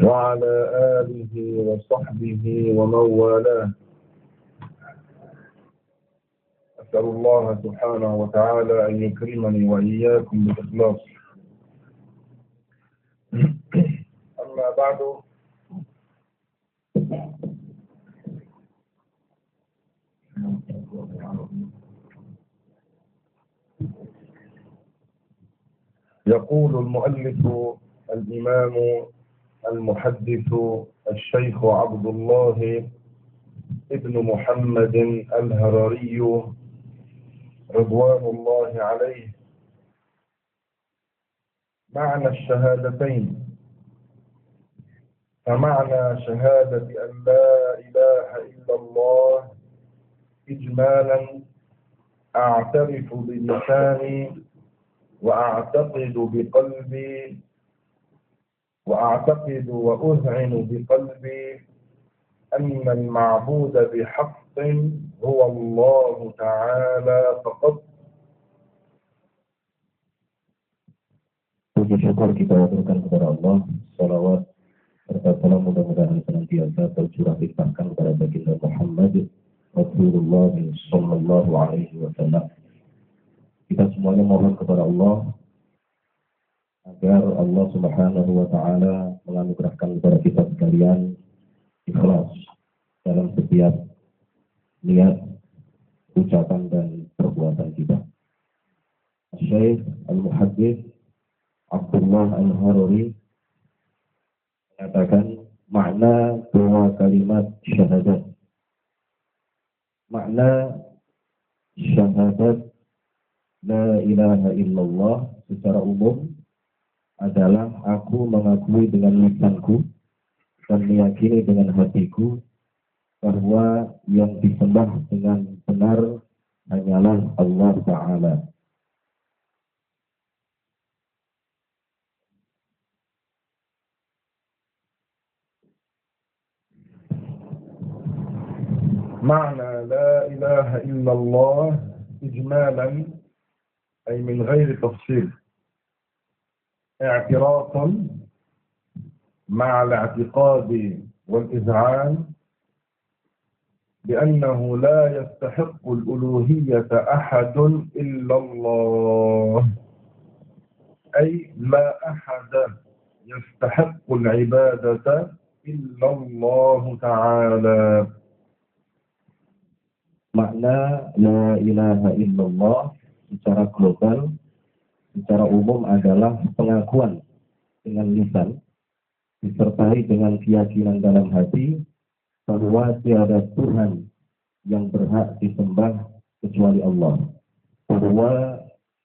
وعلى آله وصحبه ومن والاه. أسأل الله سبحانه وتعالى أن يكرمني وإياكم بالإخلاص. أما بعد، يقول المؤلف الإمام المحدث الشيخ عبد الله ابن محمد الهرري رضوان الله عليه: معنى الشهادتين. فمعنى شهادة أن لا إله إلا الله إجمالا أعترف بلساني وأعتقد بقلبي وأذعن بقلبي أن المعبود بحق هو الله تعالى فقط. Puji syukur kita aturkan kepada Allah, salawat serta salam mudah-mudahan senantiasa tercurah limpahkan kepada baginda Muhammad Rasulullah sallallahu alaihi wasallam. Kita semuanya mohon kepada Allah agar Allah Subhanahu wa taala menganugerahkan kepada kita sekalian ikhlas dalam setiap niat, ucapan dan perbuatan kita. Syekh Al-Muhaddits Abdullah Al-Harruri mengatakan makna dua kalimat syahadat. Makna syahadat la ilaha illallah secara umum adalah aku mengakui dengan lisanku dan meyakini dengan hatiku bahwa yang disembah dengan benar hanyalah Allah Ta'ala. معنى لا إله إلا الله إجمالا أي من غير تفصيل، اعترافا مع الاعتقاد والإذعان بأنه لا يستحق الألوهية أحد إلا الله، أي لا أحد يستحق العبادة إلا الله تعالى. Makna la ilaha illallah secara global, secara umum adalah pengakuan dengan lisan disertai dengan keyakinan dalam hati bahwa tiada Tuhan yang berhak disembah kecuali Allah, bahwa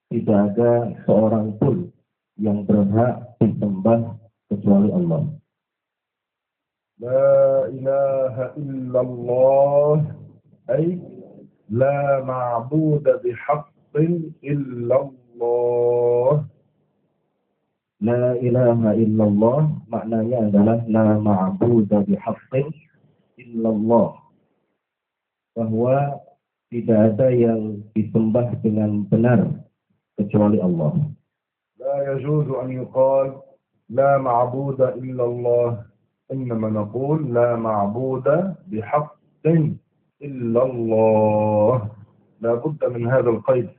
tidak ada seorang pun yang berhak disembah kecuali Allah. La ilaha illallah ay la ma'buda bihaqqin illallah. La ilaha illallah maknanya adalah la ma'buda bihaqqin illallah, bahwa tidak ada yang disembah dengan benar kecuali Allah. La yajuzu an yuqal la ma'buda illallah, innama naqul la ma'buda bihaqqin illallah. La budda min hadha al-qaid.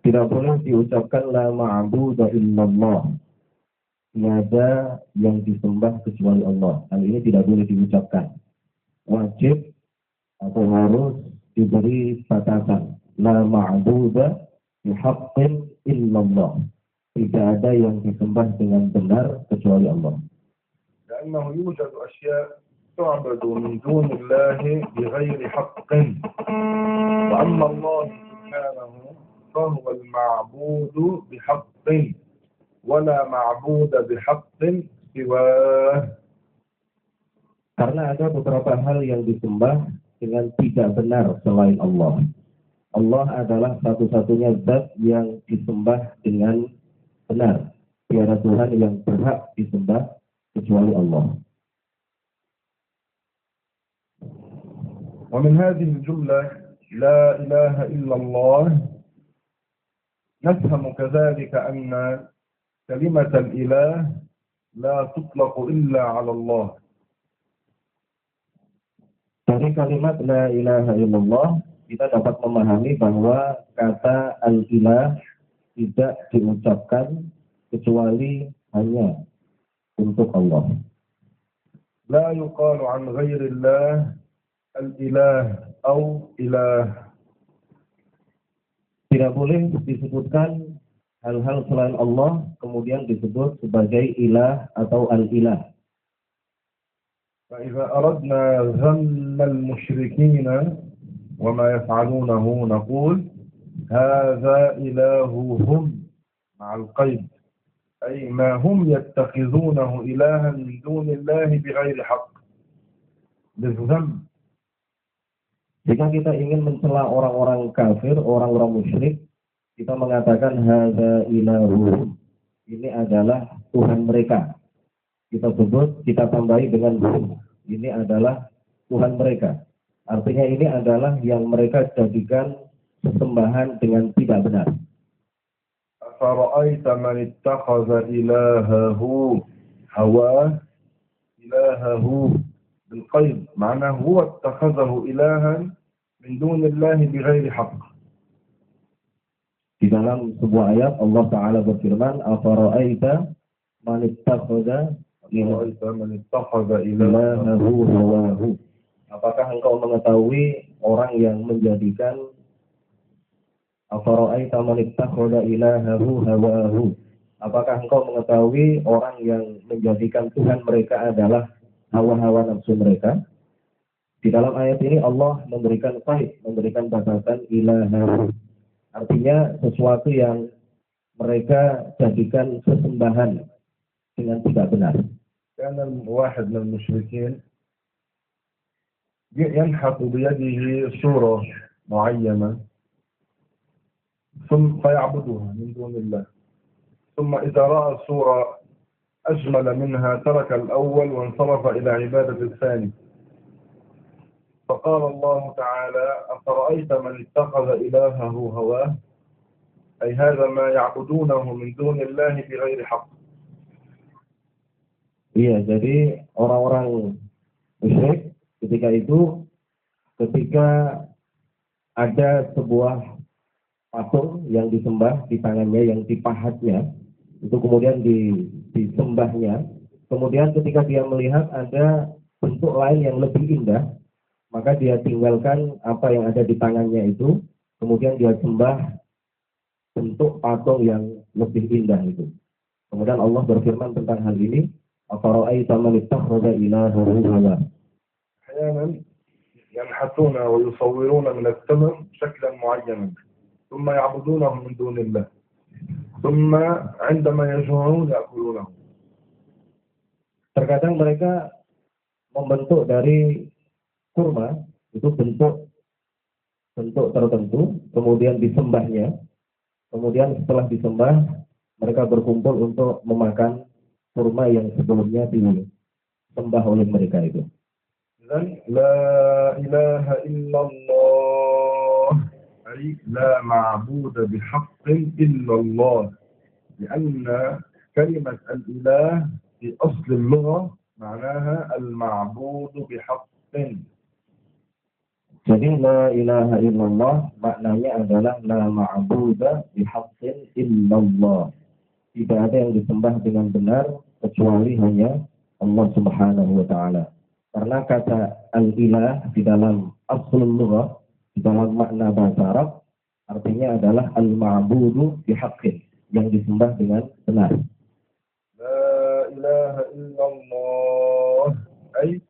Tidak boleh diucapkan la ma'buda illallah, tiada yang disembah kecuali Allah. Hal ini tidak boleh diucapkan. Wajib atau harus diberi batasan. La ma'buda bihaqqin illallah, tidak ada yang disembah dengan benar kecuali Allah. لأنه يوجد أشياء تعبد من دون الله بغير حق، وأما الله سبحانه فهو المعبود بحق ولا معبود بحق سواه. Karena ada beberapa hal yang disembah dengan tidak benar selain Allah. Allah adalah satu-satunya zat yang disembah dengan benar. Tiada Tuhan yang berhak disembah kecuali Allah. ومن هذه الجملة لا إله إلا الله نفهم كذلك أن كلمة الإله لا تطلق إلا على الله. Dari kalimat la ilaha illallah kita dapat memahami bahwa kata al-ilah tidak diucapkan kecuali hanya untuk Allah. لا يقال عن غير الله الإله أو إله. Tidak boleh disebutkan hal-hal selain Allah kemudian disebut sebagai ilah atau al-ilah. فإذا أردنا ذم المشركين وما يفعلونه نقول هذا إلههم مع القيد، أي ما هم يتخذونه إلها من دون الله بغير حق، بالذم. Jika kita ingin mencela orang-orang kafir, orang-orang musyrik, kita mengatakan hadza ilahuhum. Ini adalah Tuhan mereka. Kita sebut, kita tambahi dengan hum. Ini adalah Tuhan mereka. Artinya ini adalah yang mereka jadikan sesembahan dengan tidak benar. أفرأيت من اتخذ إلهه هواه إلهه بالقيد، معناه هو اتخذه إلها من دون الله بغير حق. Di dalam sebuah ayat Allah Ta'ala berfirman, Afara'aita man ittakhadha ilahahu hawahu. Apakah engkau mengetahui orang yang menjadikan Afara'aita man ittakhadha ilahahu hawahu. Apakah engkau mengetahui orang yang menjadikan Tuhan mereka adalah hawa-hawa nafsu mereka? Di dalam ayat ini Allah memberikan qaid, memberikan batasan ilahahu. Artinya sesuatu yang mereka jadikan sesembahan dengan tidak benar. كان واحد من المشركين ينحت بيده صورة معينة ثم فيعبدها من دون الله، ثم إذا رأى الصورة أجمل منها ترك الأول وانصرف إلى عبادة الثاني. فقال الله تعالى أفرأيت من اتخذ إلهه هواه، أي هذا ما يعبدونه من دون الله بغير حق. Iya, jadi orang-orang musyrik ketika ada sebuah patung yang disembah di tangannya, yang dipahatnya, itu kemudian disembahnya. Kemudian ketika dia melihat ada bentuk lain yang lebih indah, maka dia tinggalkan apa yang ada di tangannya itu, kemudian dia sembah bentuk patung yang lebih indah itu. Kemudian Allah berfirman tentang hal ini, أَفَرَأَيْتَ مَنِ اتَّخَذَ إِلَهَهُ هَوَاهُ. أحيانا ينحتون ويصورون من التمر شكلا معينا ثم يعبدونه من دون الله ثم عندما يجوعون يأكلونه. Terkadang mereka membentuk dari kurma itu bentuk tertentu, kemudian disembahnya. Kemudian setelah disembah, mereka berkumpul untuk memakan kurma yang sebelumnya disembah oleh mereka itu. إذن لا إله إلا الله، أي لا معبود بحق إلا الله، لأن كلمة الإله في أصل اللغة معناها المعبود بحق. Jadi la ilaha illallah maknanya adalah la ma'buda bihaqqin illallah. Tidak ada yang disembah dengan benar kecuali hanya Allah Subhanahu wa taala. Karena kata al-ilah di dalam aslul lughah, di dalam makna bahasa Arab, artinya adalah al-ma'budu bihaqqin, yang disembah dengan benar. La ilaha illallah, ay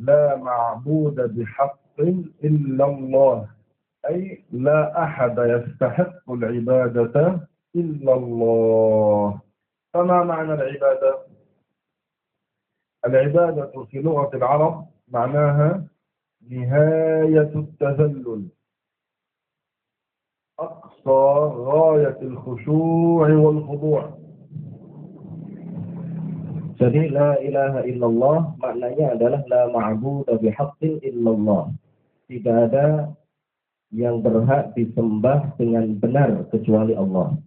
la ma'buda bihaqqin illallah, ay la ahada yastahiqqu al-ibadata illallah. فما معنى العبادة؟ العبادة في لغة العرب معناها نهاية التذلل، أقصى غاية الخشوع والخضوع. Jadi la ilaha illallah maknanya adalah la ma'budu bihaqqin illallah. Tidak ada yang berhak disembah dengan benar kecuali Allah.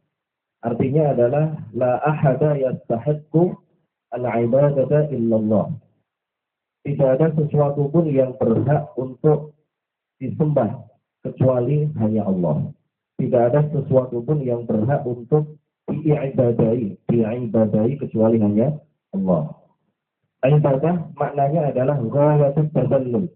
Artinya adalah la ahada yastahiqqu al-ibadata illallah. Tidak ada sesuatu pun yang berhak untuk disembah kecuali hanya Allah. Tidak ada sesuatu pun yang berhak untuk diibadahi kecuali hanya Allah. Ibadah maknanya adalah ghayatul tazallul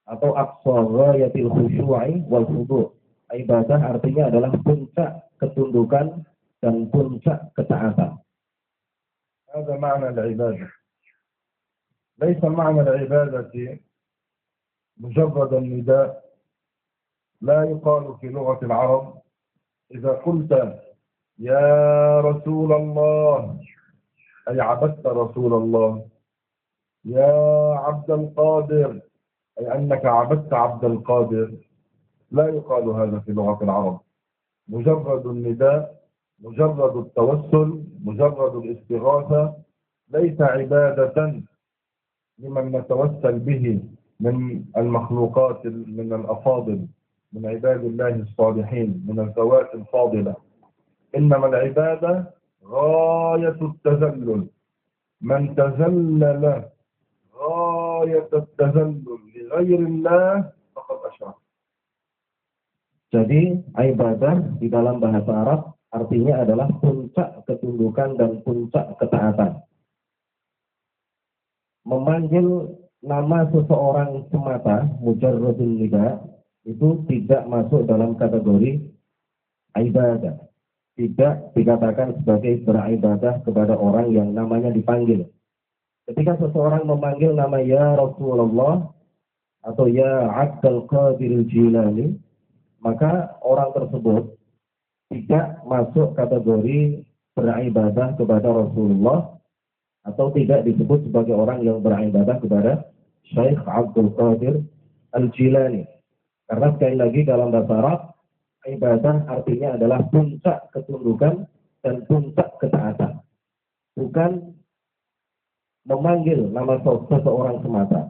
atau aqsa ghayatil khusyu'i wal khudu'. Ibadah artinya adalah puncak ketundukan dan puncak ketaatan. هذا معنى العبادة. ليس معنى العبادة مجرد النداء. لا يقال في لغة العرب إذا قلت يا رسول الله أي عبدت رسول الله، يا عبد القادر أي أنك عبدت عبد القادر. لا يقال هذا في لغة العرب. مجرد النداء، مجرد التوسل، مجرد الاستغاثة ليس عبادة لمن نتوسل به من المخلوقات، من الأفاضل، من عباد الله الصالحين، من الذوات الفاضلة. إنما العبادة غاية التذلل. من تذلل غاية التذلل لغير الله فقد أشرك. Jadi ibadah di dalam bahasa Arab artinya adalah puncak ketundukan dan puncak ketaatan. Memanggil nama seseorang semata, mujarradun nida, itu tidak masuk dalam kategori ibadah. Tidak dikatakan sebagai beribadah kepada orang yang namanya dipanggil. Ketika seseorang memanggil nama ya Rasulullah atau ya Abdul Qadir Jilani, maka orang tersebut tidak masuk kategori beribadah kepada Rasulullah atau tidak disebut sebagai orang yang beribadah kepada Syekh Abdul Qadir Al-Jilani. Karena sekali lagi dalam bahasa Arab, ibadah artinya adalah puncak ketundukan dan puncak ketaatan. Bukan memanggil nama seseorang semata.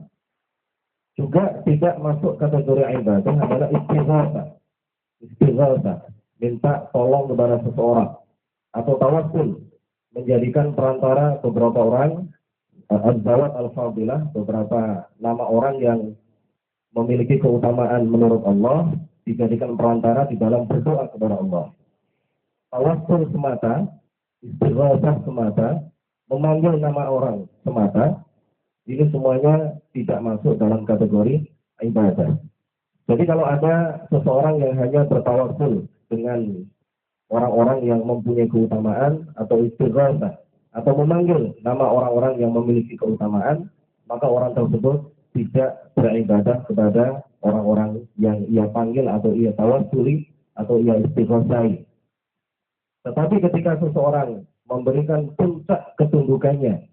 Juga tidak masuk kategori ibadah adalah istighatsah. Istighatsah, minta tolong kepada seseorang, atau tawassul, menjadikan perantara beberapa orang, az-zawat al-fadilah, beberapa nama orang yang memiliki keutamaan menurut Allah, dijadikan perantara di dalam berdoa kepada Allah. Tawassul semata, istighatsah semata, memanggil nama orang semata, ini semuanya tidak masuk dalam kategori ibadah. Jadi kalau ada seseorang yang hanya bertawassul dengan orang-orang yang mempunyai keutamaan atau istighatsah atau memanggil nama orang-orang yang memiliki keutamaan, maka orang tersebut tidak beribadah kepada orang-orang yang ia panggil atau ia tawassuli atau ia istighatsahi. Tetapi ketika seseorang memberikan puncak ketundukannya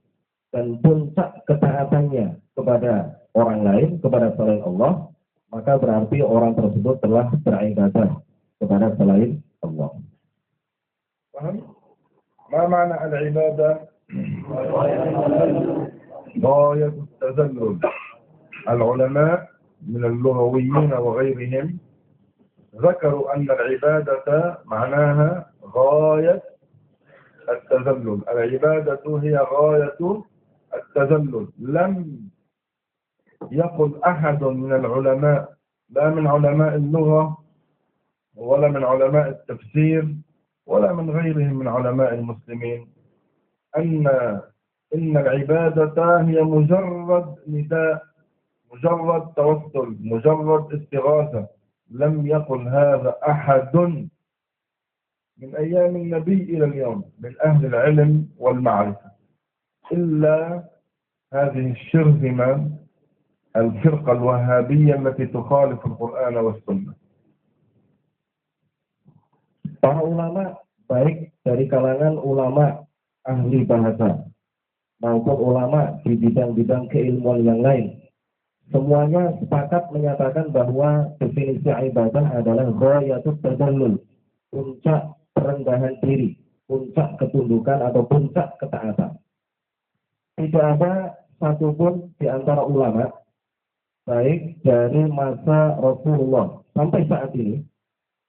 dan puncak ketaatannya kepada orang lain, kepada selain Allah, maka berarti orang tersebut telah beribadah kepada selain Allah. Paham? Ma ma'na al-ibadah? غاية التذلل. العلماء من اللغويين وغيرهم ذكروا أن العبادة معناها غاية التذلل. العبادة هي غاية التذلل. لم يقل أحد من العلماء، لا من علماء اللغة ولا من علماء التفسير ولا من غيرهم من علماء المسلمين، إن العبادة هي مجرد نداء، مجرد توسل، مجرد استغاثة. لم يقل هذا أحد من أيام النبي إلى اليوم من أهل العلم والمعرفة، إلا هذه الشرذمة الفرقة الوهابية التي تخالف القرآن والسنة. Para ulama, baik dari kalangan ulama ahli bahasa maupun ulama di bidang-bidang keilmuan yang lain, semuanya sepakat menyatakan bahwa definisi ibadah adalah ghayatut tadallul, puncak perendahan diri, puncak ketundukan atau puncak ketaatan. Tidak ada satupun di antara ulama, baik dari masa Rasulullah sampai saat ini,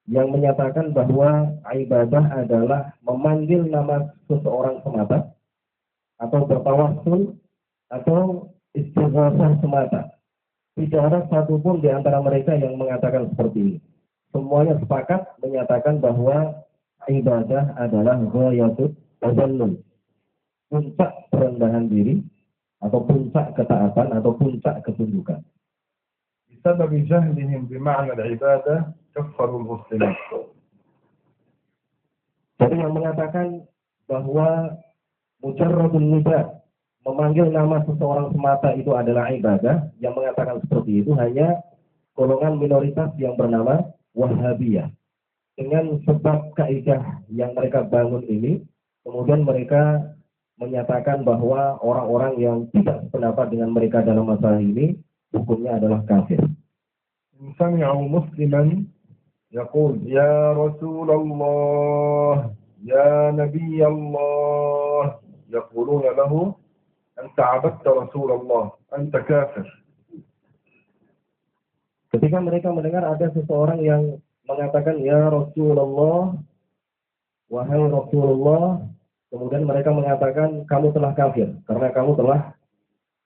yang menyatakan bahwa ibadah adalah memanggil nama seseorang semata atau bertawassul atau istighatsah semata. Tidak ada satupun di antara mereka yang mengatakan seperti ini. Semuanya sepakat menyatakan bahwa ibadah adalah ghayatut tazallul, puncak perendahan diri atau puncak ketaatan atau puncak ketundukan. بسبب جهلهم بمعنى العبادة كفروا المسلمين. Jadi yang mengatakan bahwa mujarradun nida, memanggil nama seseorang semata itu adalah ibadah, yang mengatakan seperti itu hanya golongan minoritas yang bernama Wahhabiyah. Dengan sebab kaidah yang mereka bangun ini, kemudian mereka menyatakan bahwa orang-orang yang tidak sependapat dengan mereka dalam masalah ini, hukumnya adalah kafir. سمعوا مسلما يقول يا رسول الله يا نبي الله يقولون له أنت عبدت رسول الله أنت كافر. Ketika mereka mendengar ada seseorang yang mengatakan ya Rasulullah, wahai Rasulullah, kemudian mereka mengatakan kamu telah kafir karena kamu telah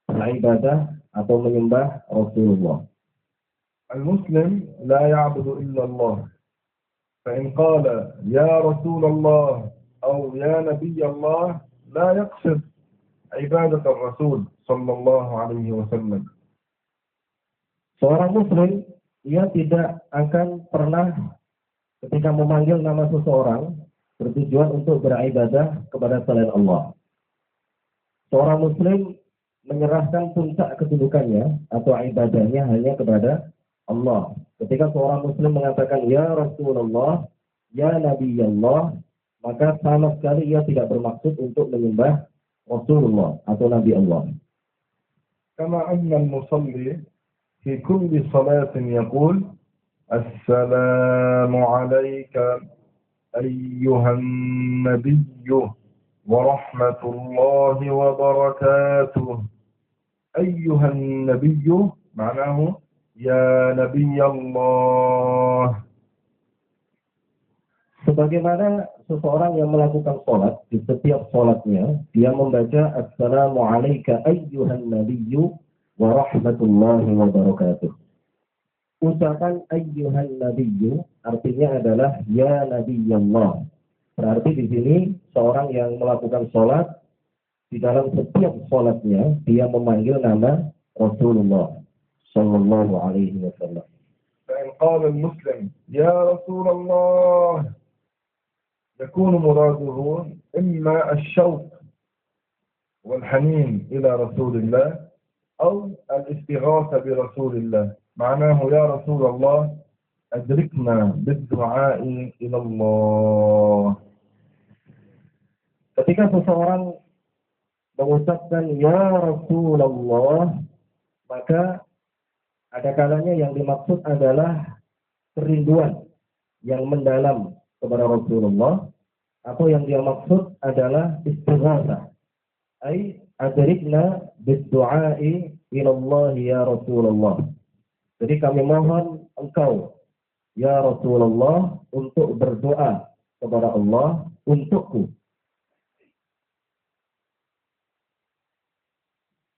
beribadah atau menyembah Rasulullah. المسلم لا يعبد إلا الله، فإن قال يا رسول الله أو يا نبي الله لا يقصد عبادة الرسول صلى الله عليه وسلم. Seorang muslim, ia tidak akan pernah ketika memanggil nama seseorang bertujuan untuk beribadah kepada selain Allah. Seorang muslim menyerahkan puncak kedudukannya atau ibadahnya hanya kepada Allah. Ketika seorang muslim mengatakan ya Rasulullah, ya Nabi Allah, maka sama sekali ia tidak bermaksud untuk menyembah Rasulullah atau Nabi Allah. Kama anna al-musalli fi kulli salatin yaqul Assalamu alayka ayyuhan nabiyyu wa rahmatullahi wa barakatuh. Ayyuhan nabiyyu ma'nahu ya Nabi Allah. Sebagaimana seseorang yang melakukan sholat, di setiap sholatnya, dia membaca Assalamu alayka ayyuhan nabiyyu wa rahmatullahi wa barakatuh. Ucapan ayyuhan nabiyyu artinya adalah ya Nabi Allah. Berarti di sini seorang yang melakukan sholat, di dalam setiap sholatnya, dia memanggil nama Rasulullah sallallahu alaihi wasallam. فإن قال المسلم يا رسول الله يكون مراده إما الشوق والحنين إلى رسول الله أو الاستغاثة برسول الله، معناه يا رسول الله أدركنا بالدعاء إلى الله. Ketika seseorang mengucapkan ya Rasulullah, maka ada kalanya yang dimaksud adalah kerinduan yang mendalam kepada Rasulullah, atau yang dia maksud adalah istighatsah. Ai adrikna bid-du'a'i ila Allah ya Rasulullah. Jadi kami mohon engkau ya Rasulullah untuk berdoa kepada Allah untukku.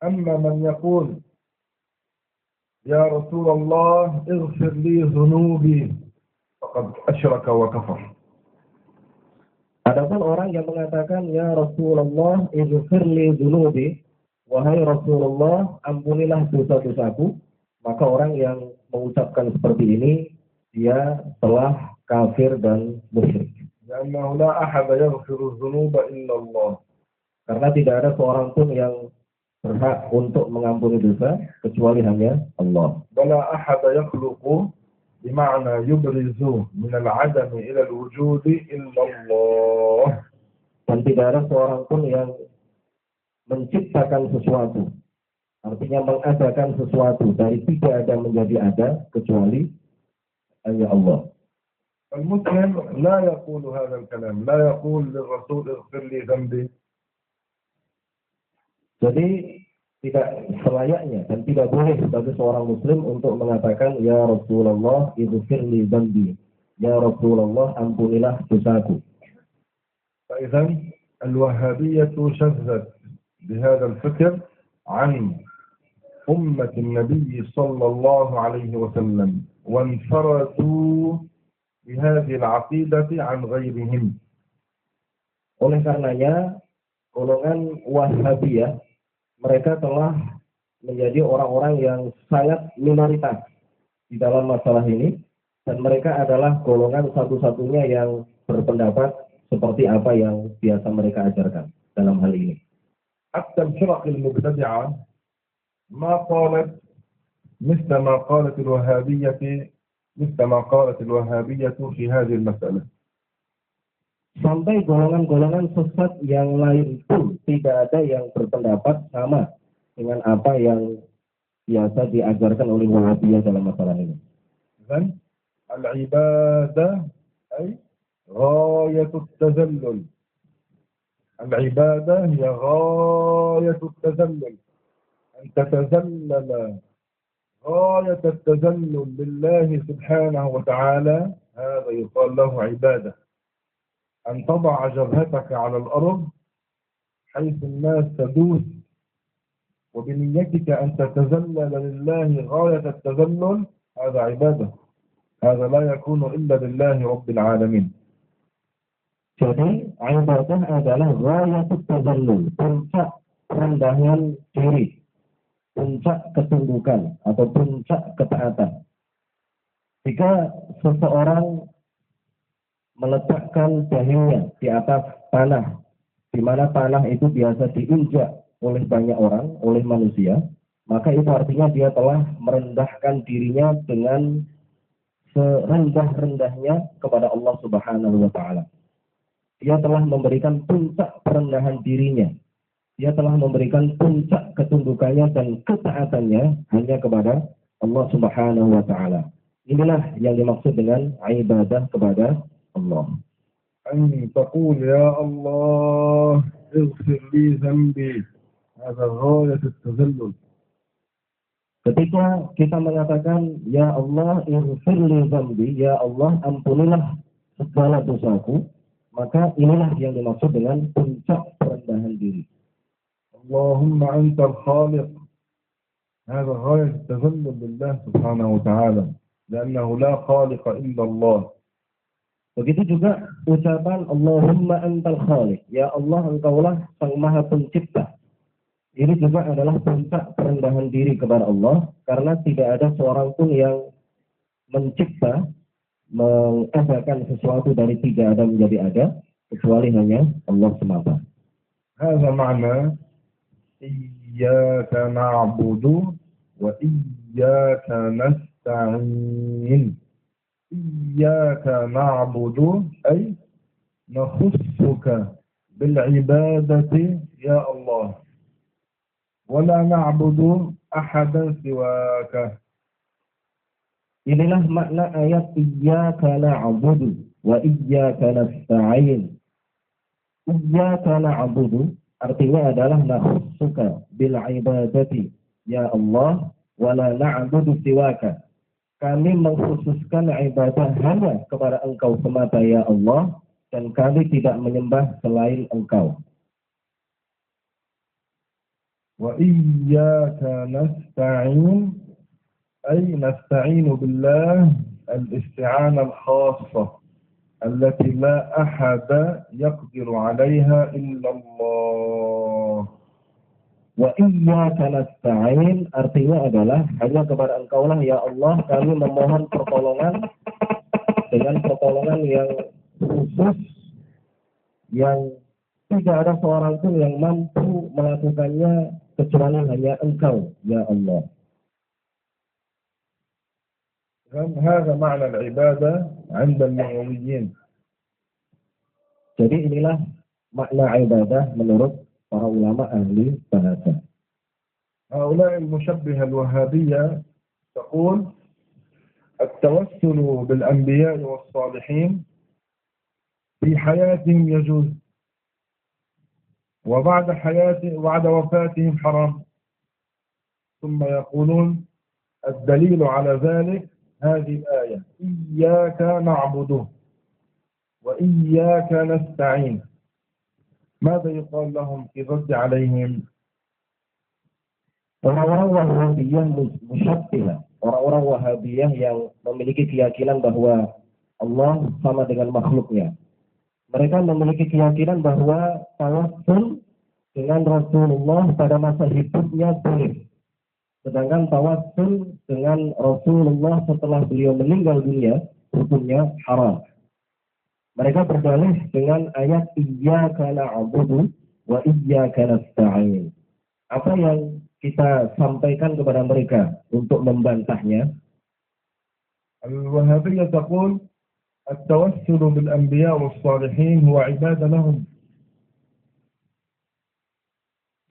أما من يقول يا رسول الله اغفر لي ذنوبي فقد أشرك وكفر. Adapun orang yang mengatakan ya Rasulullah ighfir li dzunubi, wahai Rasulullah ampunilah dosa-dosaku, maka orang yang mengucapkan seperti ini dia telah kafir dan musyrik. لأنه لا أحد يغفر الذنوب إلا الله. Karena tidak ada seorang pun yang berhak untuk mengampuni dosa kecuali hanya Allah. ولا أحد يخلق بمعنى يبرز من العدم إلى الوجود إلا الله. Dan tidak ada seorang pun yang menciptakan sesuatu, artinya mengadakan sesuatu dari tidak ada menjadi ada kecuali hanya Allah. المسلم لا يقول هذا الكلام، لا يقول للرسول اغفر لي ذنبي. Jadi tidak selayaknya dan tidak boleh bagi seorang muslim untuk mengatakan ya Rasulullah ighfir li dzambi, ya Rasulullah ampunilah dosaku. فإذا الوهابية شذت بهذا الفكر عن أمة النبي صلى الله عليه وسلم وانفردوا بهذه العقيدة عن غيرهم. Oleh karenanya, golongan Wahabiyah mereka telah menjadi orang-orang yang sangat minoritas di dalam masalah ini, dan mereka adalah golongan satu-satunya yang berpendapat seperti apa yang biasa mereka ajarkan dalam hal ini. حتى الفرق المبتدعة ما قالت مثل ما قالت الوهابية في هذه المسألة. Sampai golongan-golongan sesat yang lain pun tidak ada yang berpendapat sama dengan apa yang biasa diajarkan oleh Wahabiyah dalam masalah ini. إذن العبادة أي غاية التذلل. العبادة هي غاية التذلل، أن تتذلل غاية التذلل لله سبحانه وتعالى، هذا يقال له عبادة. أن تضع جبهتك على الأرض حيث الناس تدوس، وبنيتك أن تتذلل لله غاية التذلل، هذا عبادة. هذا لا يكون إلا لله رب العالمين. Jadi ibadah adalah ghayatut tazallul, puncak rendahan diri, puncak ketundukan atau puncak ketaatan. Jika seseorang meletakkan dahinya di atas tanah, di mana tanah itu biasa diinjak oleh banyak orang, oleh manusia, maka itu artinya dia telah merendahkan dirinya dengan serendah-rendahnya kepada Allah Subhanahu wa Ta'ala. Dia telah memberikan puncak perendahan dirinya. Dia telah memberikan puncak ketundukannya dan ketaatannya hanya kepada Allah Subhanahu wa Ta'ala. Inilah yang dimaksud dengan ibadah kepada Allah. أن تقول يا الله اغفر لي ذنبي، هذا غاية التذلل. Ketika kita mengatakan ya Allah ighfir li dzambi, ya Allah ampunilah segala dosaku, maka inilah yang dimaksud dengan puncak perendahan diri. Allahumma antal khaliq, هذا غاية التذلل لله سبحانه وتعالى لأنه لا خالق إلا الله. Begitu juga ucapan Allahumma antal khaliq, ya Allah engkaulah sang maha pencipta. Ini juga adalah puncak perendahan diri kepada Allah, karena tidak ada seorang pun yang mencipta, mengesakan sesuatu dari tidak ada menjadi ada, kecuali hanya Allah semata. هذا معنى إياك نعبد وإياك نستعين. إياك نعبد أي نخصك بالعبادة يا الله، ولا نعبد أحدا سواك. Inilah makna ayat iyyaka na'budu wa iyyaka nasta'in. Iyyaka na'budu artinya adalah nakhussuka bil ibadati ya Allah wa la na'budu siwaka. Kami mengkhususkan ibadah hanya kepada Engkau semata ya Allah, dan kami tidak menyembah selain Engkau. وإياك نستعين أي نستعين بالله الاستعانة الخاصة التي لا أحد يقدر عليها إلا الله. وإياك نستعين artinya adalah hanya kepada Engkaulah ya Allah kami memohon pertolongan dengan pertolongan yang khusus yang tidak ada seorang pun yang mampu melakukannya kecuali hanya Engkau ya Allah. هذا معنى العبادة عند اللغويين. Jadi inilah makna ibadah menurut para ulama ahli bahasa. هؤلاء المشبهة الوهابية تقول التوسل بالأنبياء والصالحين في حياتهم يجوز، وبعد وفاتهم حرام. ثم يقولون الدليل على ذلك هذه الآية إياك نعبد وإياك نستعين. ماذا يقال لهم في الرد عليهم؟ Orang-orang Wahabiyah musyabbihah, orang-orang Wahabiyah yang memiliki keyakinan bahwa Allah sama dengan makhluknya. Mereka memiliki keyakinan bahwa tawassul dengan Rasulullah pada masa hidupnya boleh. Sedangkan tawassul dengan Rasulullah setelah beliau meninggal dunia, hukumnya haram. Mereka berdalih dengan ayat Iyyaka na'budu wa iyyaka nasta'in. Apa yang kita sampaikan kepada mereka untuk membantahnya? الوهابية تقول التوسل بالأنبياء والصالحين هو عبادة لهم.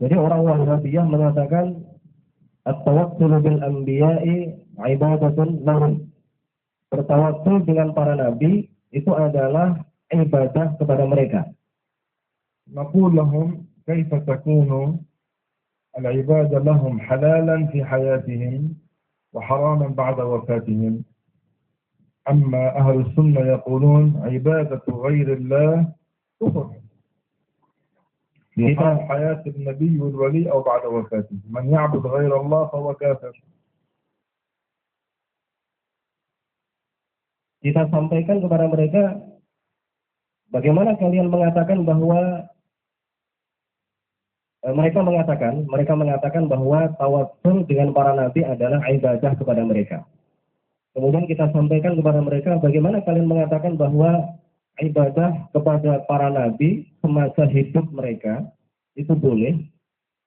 Jadi orang Wahabiyah mengatakan at-tawassul bil anbiya'i ibadatun lahum. Bertawassul dengan para nabi itu adalah ibadah kepada mereka. نقول لهم كيف تكون العبادة لهم حلالا في حياتهم وحراما بعد وفاتهم. أما أهل السنة يقولون عبادة غير الله كفر في حال حياة النبي والولي أو بعد وفاته. من يعبد غير الله فهو كافر. Kita sampaikan kepada mereka, bagaimana kalian mengatakan bahwa mereka mengatakan bahwa tawassul dengan para nabi adalah ibadah kepada mereka. Kemudian kita sampaikan kepada mereka, bagaimana kalian mengatakan bahwa ibadah kepada para nabi semasa hidup mereka itu boleh.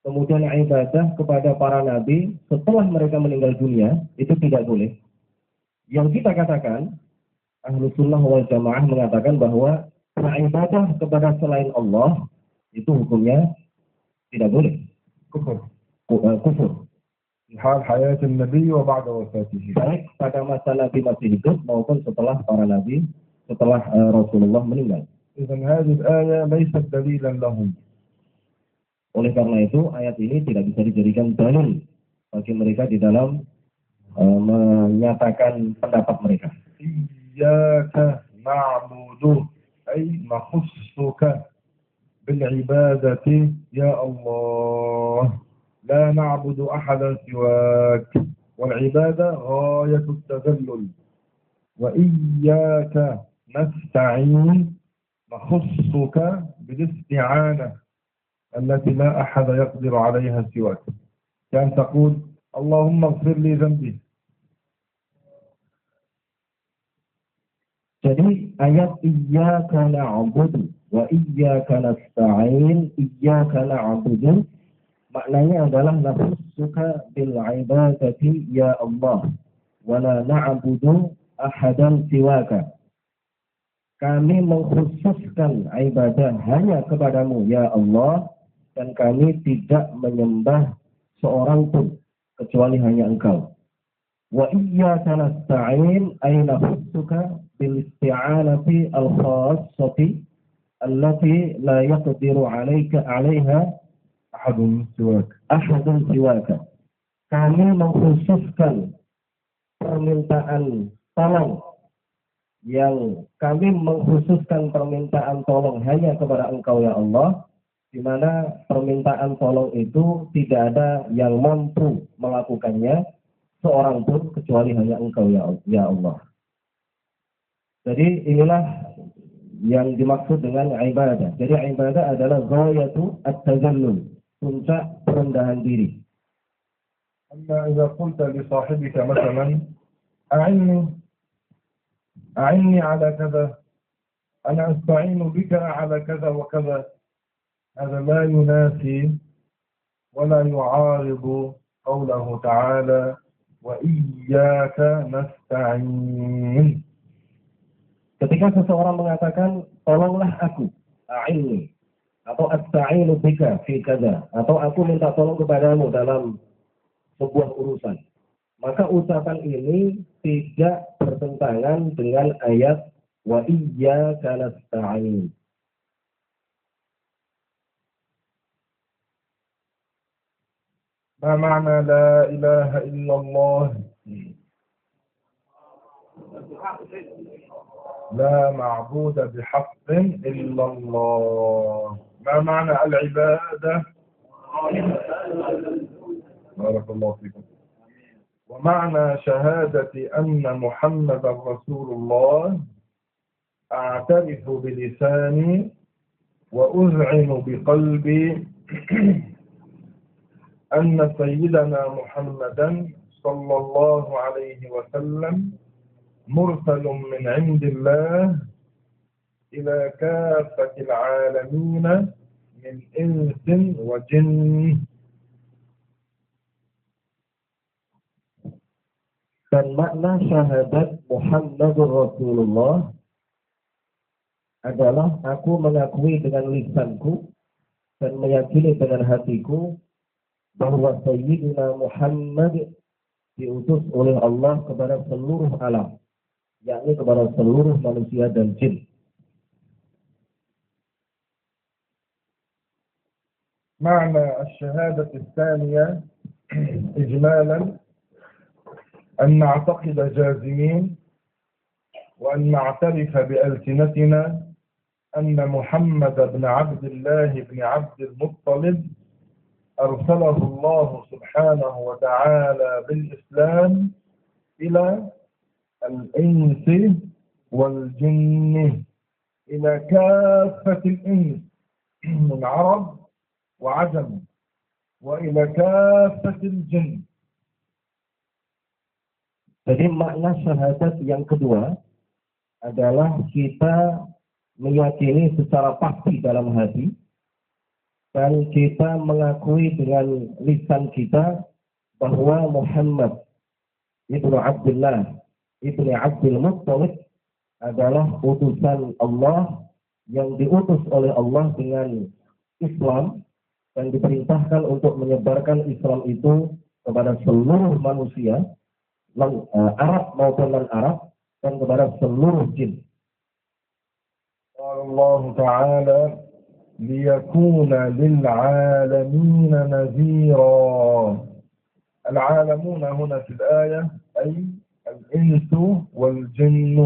Kemudian ibadah kepada para nabi setelah mereka meninggal dunia itu tidak boleh. Yang kita katakan, Ahlus Sunnah wal Jamaah mengatakan bahwa ibadah kepada selain Allah itu hukumnya tidak boleh. كفر. Kufur. في حال حياة النبي وبعد وفاته. Baik pada masa Nabi masih hidup maupun setelah para nabi, setelah Rasulullah meninggal. إذن هذه الآية ليست دليلا لهم. Oleh karena itu ayat ini tidak bisa dijadikan dalil bagi mereka di dalam menyatakan pendapat mereka. إياك نعبد أي نخصك بالعبادة يا الله لا نعبد أحدا سواك والعبادة غاية التذلل وإياك نستعين نخصك بالاستعانة التي لا أحد يقدر عليها سواك كأن تقول اللهم اغفر لي ذنبي. Jadi ayat iyyaka na'budu wa iyyaka nasta'in, iyyaka na'budu maknanya adalah nafsuka bil ibadati ya Allah wa la na'budu ahadan siwaka. Kami mengkhususkan ibadah hanya kepadamu ya Allah dan kami tidak menyembah seorang pun kecuali hanya Engkau. Wa iyyaka nasta'in ay nafsuka bil isti'anati al-khassati allati la yaqdiru 'alaiha ahadun siwaka. Kami mengkhususkan permintaan tolong hanya kepada Engkau ya Allah, di mana permintaan tolong itu tidak ada yang mampu melakukannya seorang pun kecuali hanya Engkau ya Allah. Jadi inilah yang dimaksud dengan ibadah. Jadi ibadah adalah ghayatu at-tazallul, puncak perendahan diri. أما إذا قلت لصاحبك مثلا أعني على كذا أنا أستعين بك على كذا وكذا هذا لا ينافي ولا يعارض قوله تعالى وإياك نستعين. Ketika seseorang mengatakan tolonglah aku, a'inni, atau asta'inu bika fi kaza, atau aku minta tolong kepadamu dalam sebuah urusan, maka ucapan ini tidak bertentangan dengan ayat wa iyyaka nasta'in. ما معنى لا إله إلا الله؟ لا معبود بحق إلا الله. ما معنى العبادة؟ بارك الله فيكم. ومعنى شهادة أن محمد رسول الله أعترف بلساني وأذعن بقلبي أن سيدنا محمدا صلى الله عليه وسلم مرسل من عند الله إلى كافة العالمين من إنس وجن. Dan makna syahadat Muhammadur Rasulullah adalah aku mengakui dengan lisanku dan meyakini dengan hatiku bahwa Sayyidina Muhammad diutus oleh Allah kepada seluruh alam, yakni kepada seluruh manusia dan jin. معنى الشهادة الثانية إجمالا أن نعتقد جازمين وأن نعترف بألسنتنا أن محمد بن عبد الله بن عبد المطلب أرسله الله سبحانه وتعالى بالإسلام إلى الإنس والجن، إلى كافة الإنس من عرب وعجم، وإلى كافة الجن. Jadi makna syahadat yang kedua adalah kita meyakini secara pasti dalam hati dan kita mengakui dengan lisan kita bahwa Muhammad ibnu Abdullah ibnu Abdul Muttalib adalah utusan Allah yang diutus oleh Allah dengan Islam dan diperintahkan untuk menyebarkan Islam itu kepada seluruh manusia, Arab maupun non-Arab, dan kepada seluruh jin. Allah Ta'ala liyakuna lil'alamin nazira. العالمون هنا في الآية أي الإنس والجن.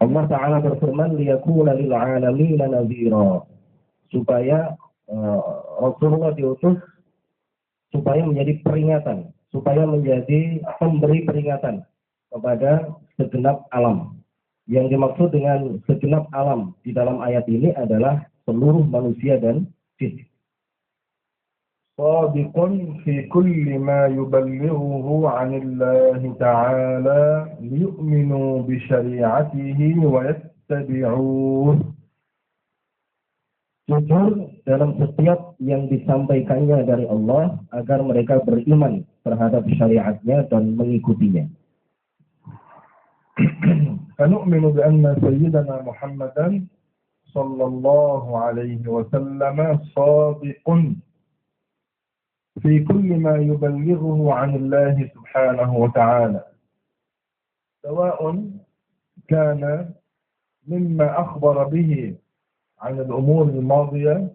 Allah Ta'ala berfirman liyakuna lil'alamin nazira, supaya Rasulullah diutus supaya menjadi peringatan, supaya menjadi pemberi peringatan kepada segenap alam. Yang dimaksud dengan segenap alam di dalam ayat ini adalah seluruh manusia dan jin. صادق في كل ما يبلغه عن الله تعالى ليؤمنوا بشريعته ويتبعوه. Jujur dalam setiap yang disampaikannya dari Allah agar mereka beriman terhadap syariatnya dan mengikutinya. فنؤمن بأن سيدنا محمدا صلى الله عليه وسلم صادق في كل ما يبلغه عن الله سبحانه وتعالى، سواء كان مما أخبر به عن الأمور الماضية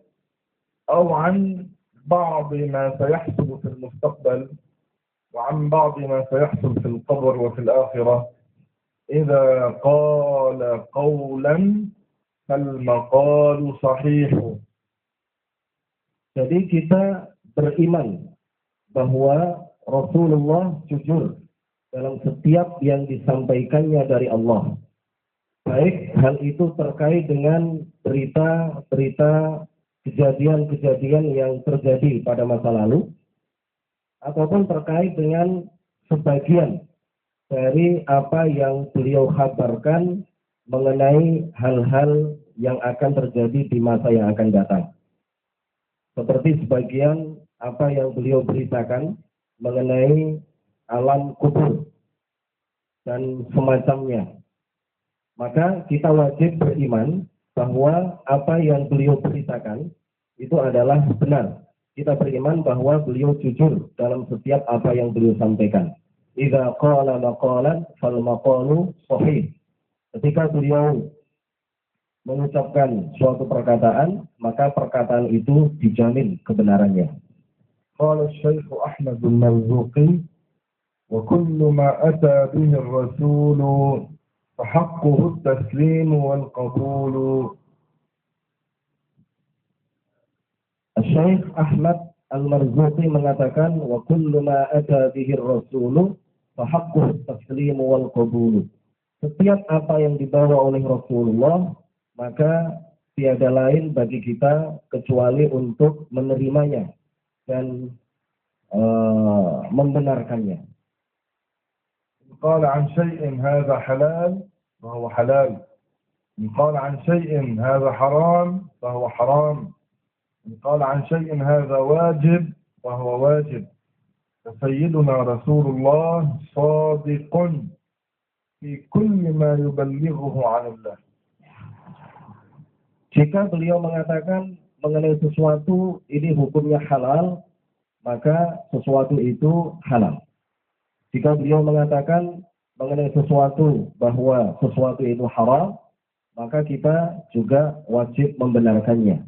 أو عن بعض ما سيحصل في المستقبل وعن بعض ما سيحصل في القبر وفي الآخرة. إذا قال قولا فالمقال صحيح. Jadi kita beriman bahwa Rasulullah jujur dalam setiap yang disampaikannya dari Allah. Baik hal itu terkait dengan berita-berita kejadian-kejadian yang terjadi pada masa lalu, ataupun terkait dengan sebagian dari apa yang beliau kabarkan mengenai hal-hal yang akan terjadi di masa yang akan datang. Seperti sebagian apa yang beliau beritakan mengenai alam kubur dan semacamnya. Maka kita wajib beriman bahwa apa yang beliau beritakan itu adalah benar. Kita beriman bahwa beliau jujur dalam setiap apa yang beliau sampaikan. Idza qala maqalan fal maqalu sahih. Ketika beliau mengucapkan suatu perkataan, maka perkataan itu dijamin kebenarannya. Qala Syekh Ahmad al-Marzuqi wa kullu ma ata bihi ar-rasul fahaqquhu at-taslim wal qabul. Syekh Ahmad Al-Marzuqi mengatakan wa kullu ma ata bihi ar-rasulu fa haqquhu at-taslimu wal qabulu. Setiap apa yang dibawa oleh Rasulullah, maka tiada lain bagi kita kecuali untuk menerimanya dan membenarkannya. قال عن شيء هذا حلال فهو حلال، إن قال عن شيء هذا حرام فهو حرام، إن قال عن شيء هذا واجب فهو واجب. فسيدنا رسول الله صادق في كل ما يبلغه عن الله. Jika beliau mengatakan mengenai sesuatu ini hukumnya halal, maka sesuatu itu halal. Jika beliau mengatakan mengenai sesuatu bahwa sesuatu itu haram, maka kita juga wajib membenarkannya.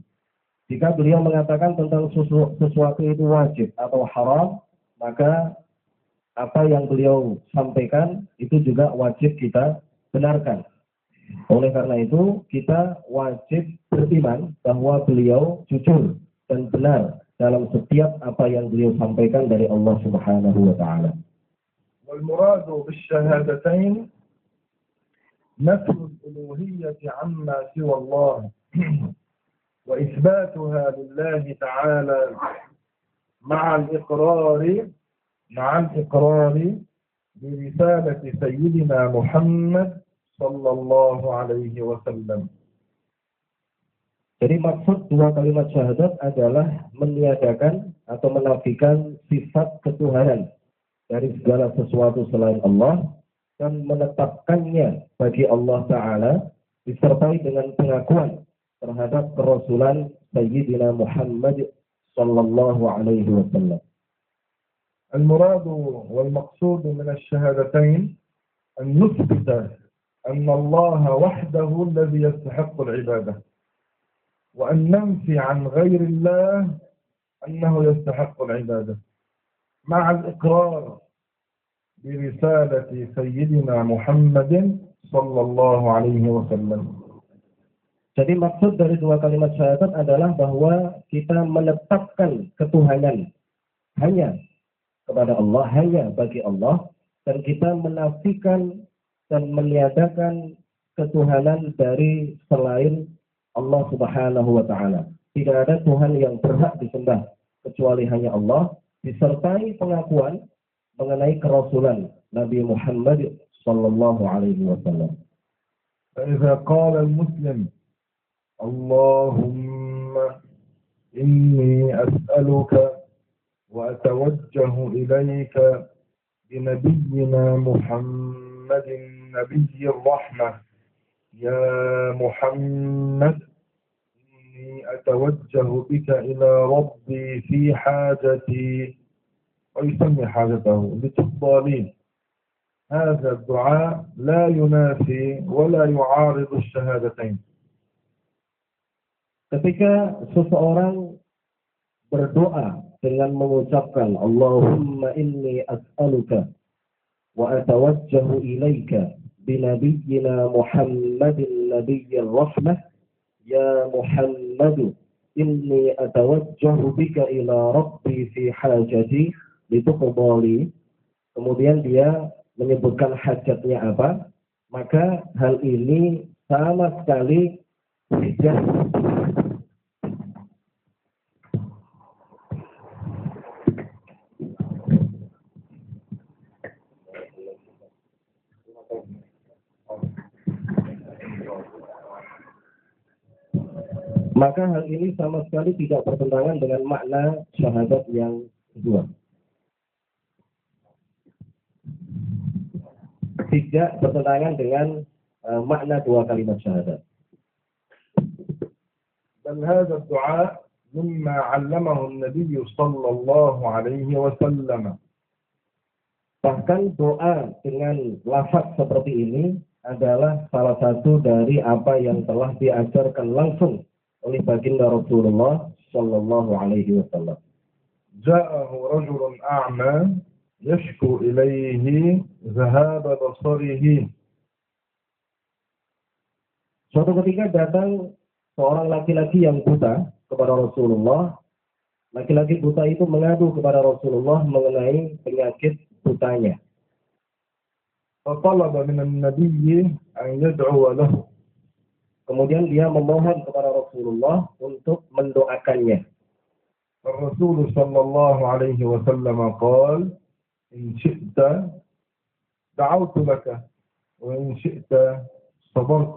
Jika beliau mengatakan tentang sesuatu itu wajib atau haram, maka apa yang beliau sampaikan itu juga wajib kita benarkan. Oleh karena itu, kita wajib beriman bahwa beliau jujur dan benar dalam setiap apa yang beliau sampaikan dari Allah Subhanahu wa taala. والمراد بالشهادتين نفي الألوهية عما سوى الله وإثباتها لله تعالى مع الإقرار برسالة سيدنا محمد صلى الله عليه وسلم. Jadi maksud dua kalimat syahadat adalah meniadakan atau menafikan sifat ketuhanan dari segala sesuatu selain Allah dan menetapkannya bagi Allah Ta'ala disertai dengan pengakuan terhadap kerasulan Sayyidina Muhammad sallallahu alaihi wasallam. المراد والمقصود من الشهادتين أن نثبت أن الله وحده الذي يستحق العبادة، وأن ننفي عن غير الله أنه يستحق العبادة، مع الإقرار برسالة سيدنا محمد صلى الله عليه وسلم. Jadi maksud dari dua kalimat syahadat adalah bahwa kita menetapkan ketuhanan hanya kepada Allah, hanya bagi Allah, dan kita menafikan dan meniadakan ketuhanan dari selain Allah Subhanahu wa taala. Tidak ada Tuhan yang berhak disembah kecuali hanya Allah, disertai pengakuan mengenai kerasulan Nabi Muhammad sallallahu alaihi wasallam. فإذا قال المسلم اللهم إني أسألك وأتوجه إليك بنبينا محمد نبي الرحمة يا محمد إني أتوجه بك إلى ربي في حاجتي، ويسمي حاجته لتقضى لي. هذا الدعاء لا ينافي ولا يعارض الشهادتين. Ketika seseorang berdoa dengan mengucapkan Allahumma inni as'aluka wa atawajjahu ilaika binabiyyina Muhammadin nabiyyir rahmah ya Muhammadu inni atawajjahu bika ila rabbi fi hajati lituqdali. Kemudian dia menyebutkan hajatnya apa, maka hal ini sama sekali tidak maka hal ini sama sekali tidak bertentangan dengan makna syahadat yang kedua. Tidak bertentangan dengan makna dua kalimat syahadat. بل هذا الدعاء مما علمه النبي صلى الله عليه وسلم. Bahkan doa dengan lafaz seperti ini adalah salah satu dari apa yang telah diajarkan langsung oleh baginda Rasulullah sallallahu alaihi wasallam. جاءه رجل أعمى يشكو إليه ذهاب بصره. Suatu ketika datang seorang laki-laki yang buta kepada Rasulullah Laki-laki buta itu mengadu kepada Rasulullah mengenai penyakit butanya. فطلب من النبي أن يدعو له. Kemudian dia memohon kepada Rasulullah untuk mendoakannya. الرسول صلى الله عليه وسلم قال إن شئت دعوت لك وإن شئت صبرت.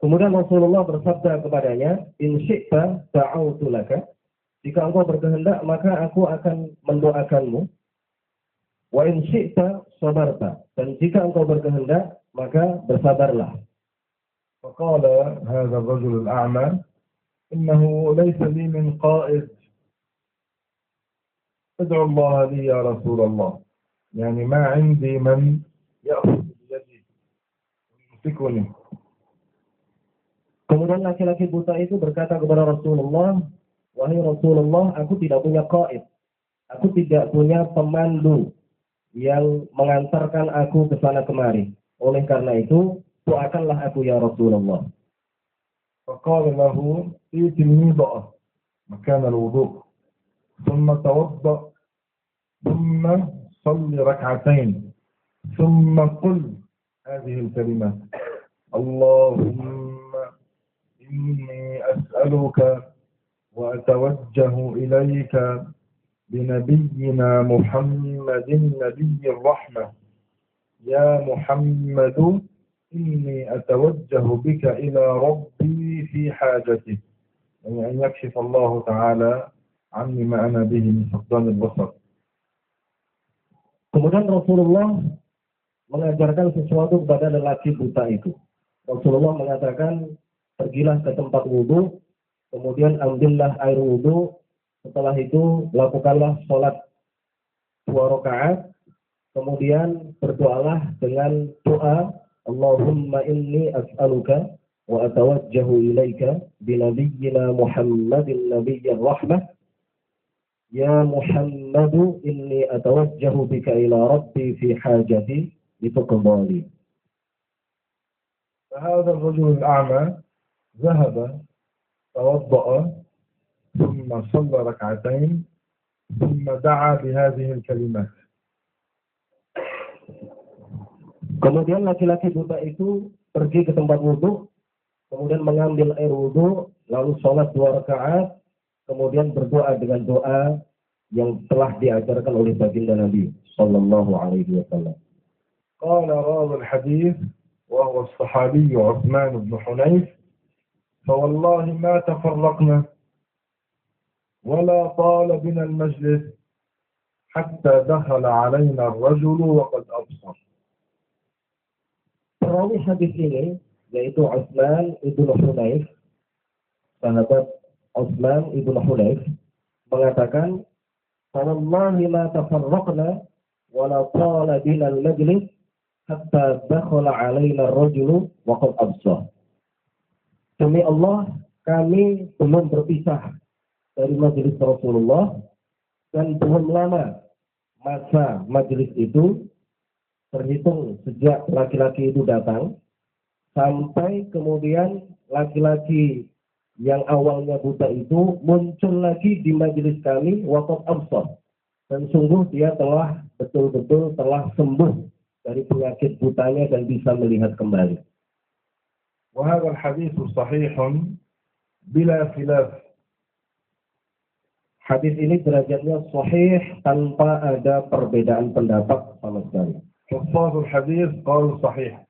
Kemudian Rasulullah bersabda kepadanya, in syi'ta da'autu laka. Jika engkau berkehendak, maka aku akan mendoakanmu. Wa in syi'ta sabarta. Dan jika engkau berkehendak, maka bersabarlah. فقال هذا الرجل الأعمى إنه ليس لي من قائد ادعو الله لي يا رسول الله. يعني ما عندي من يأخذ بيدي ويمسكني. Kemudian laki-laki buta itu berkata kepada Rasulullah, wahai Rasulullah, aku tidak punya qaid. Aku tidak punya pemandu yang mengantarkan aku ke sana kemari. Oleh karena itu, doakanlah aku ya Rasulullah. فقال له ائت الميضة مكان الوضوء ثم توضأ ثم صل ركعتين ثم قل هذه الكلمات اللهم إني أسألك وأتوجه إليك بنبينا محمد نبي الرحمة يا محمد إني أتوجه بك إلى ربي في حاجتي. يعني أن يكشف الله تعالى عني ما أنا به من فقدان البصر. Kemudian Rasulullah mengajarkan sesuatu kepada lelaki buta itu. Rasulullah mengatakan, pergilah ke tempat wudhu, kemudian ambillah air wudhu, setelah itu lakukanlah sholat 2 rakaat, kemudian berdoalah dengan doa, Allahumma inni as'aluka wa atawajjahu ilaika binabiyyina Muhammadin nabiyyir rahmah ya Muhammadu inni atawajjahu bika ila rabbi fi hajati lituqbali. فهذا الرجل الأعمى ذهب توضأ ثم صلى ركعتين ثم دعا بهذه الكلمات. Kemudian laki-laki buta itu pergi ke tempat wudhu, kemudian mengambil air wudhu, lalu sholat 2 rakaat, kemudian berdoa dengan doa yang telah diajarkan oleh baginda Nabi Sallallahu Alaihi Wasallam. قال راوي الحديث وهو الصحابي عثمان بن حنيف فوالله ما تفرقنا ولا طال بنا المجلس حتى دخل علينا الرجل وقد أبصر. Perawi hadis ini yaitu Utsman ibnu Hunayf, sahabat Utsman ibnu Hunayf mengatakan, "Wallahi ma tafarraqna wa la tala bina al-majlis hatta dakhala 'alaina ar-rajulu wa qad absar." Demi Allah, kami belum berpisah dari majelis Rasulullah dan belum lama masa majelis itu terhitung sejak laki-laki itu datang sampai kemudian laki-laki yang awalnya buta itu muncul lagi di majelis kami waqad absar, dan sungguh dia telah betul-betul telah sembuh dari penyakit butanya dan bisa melihat kembali. وهذا الحديث صحيح بلا خلاف. Hadis ini derajatnya sahih tanpa ada perbedaan pendapat sama sekali. حفاظ الحديث قالوا صحيح.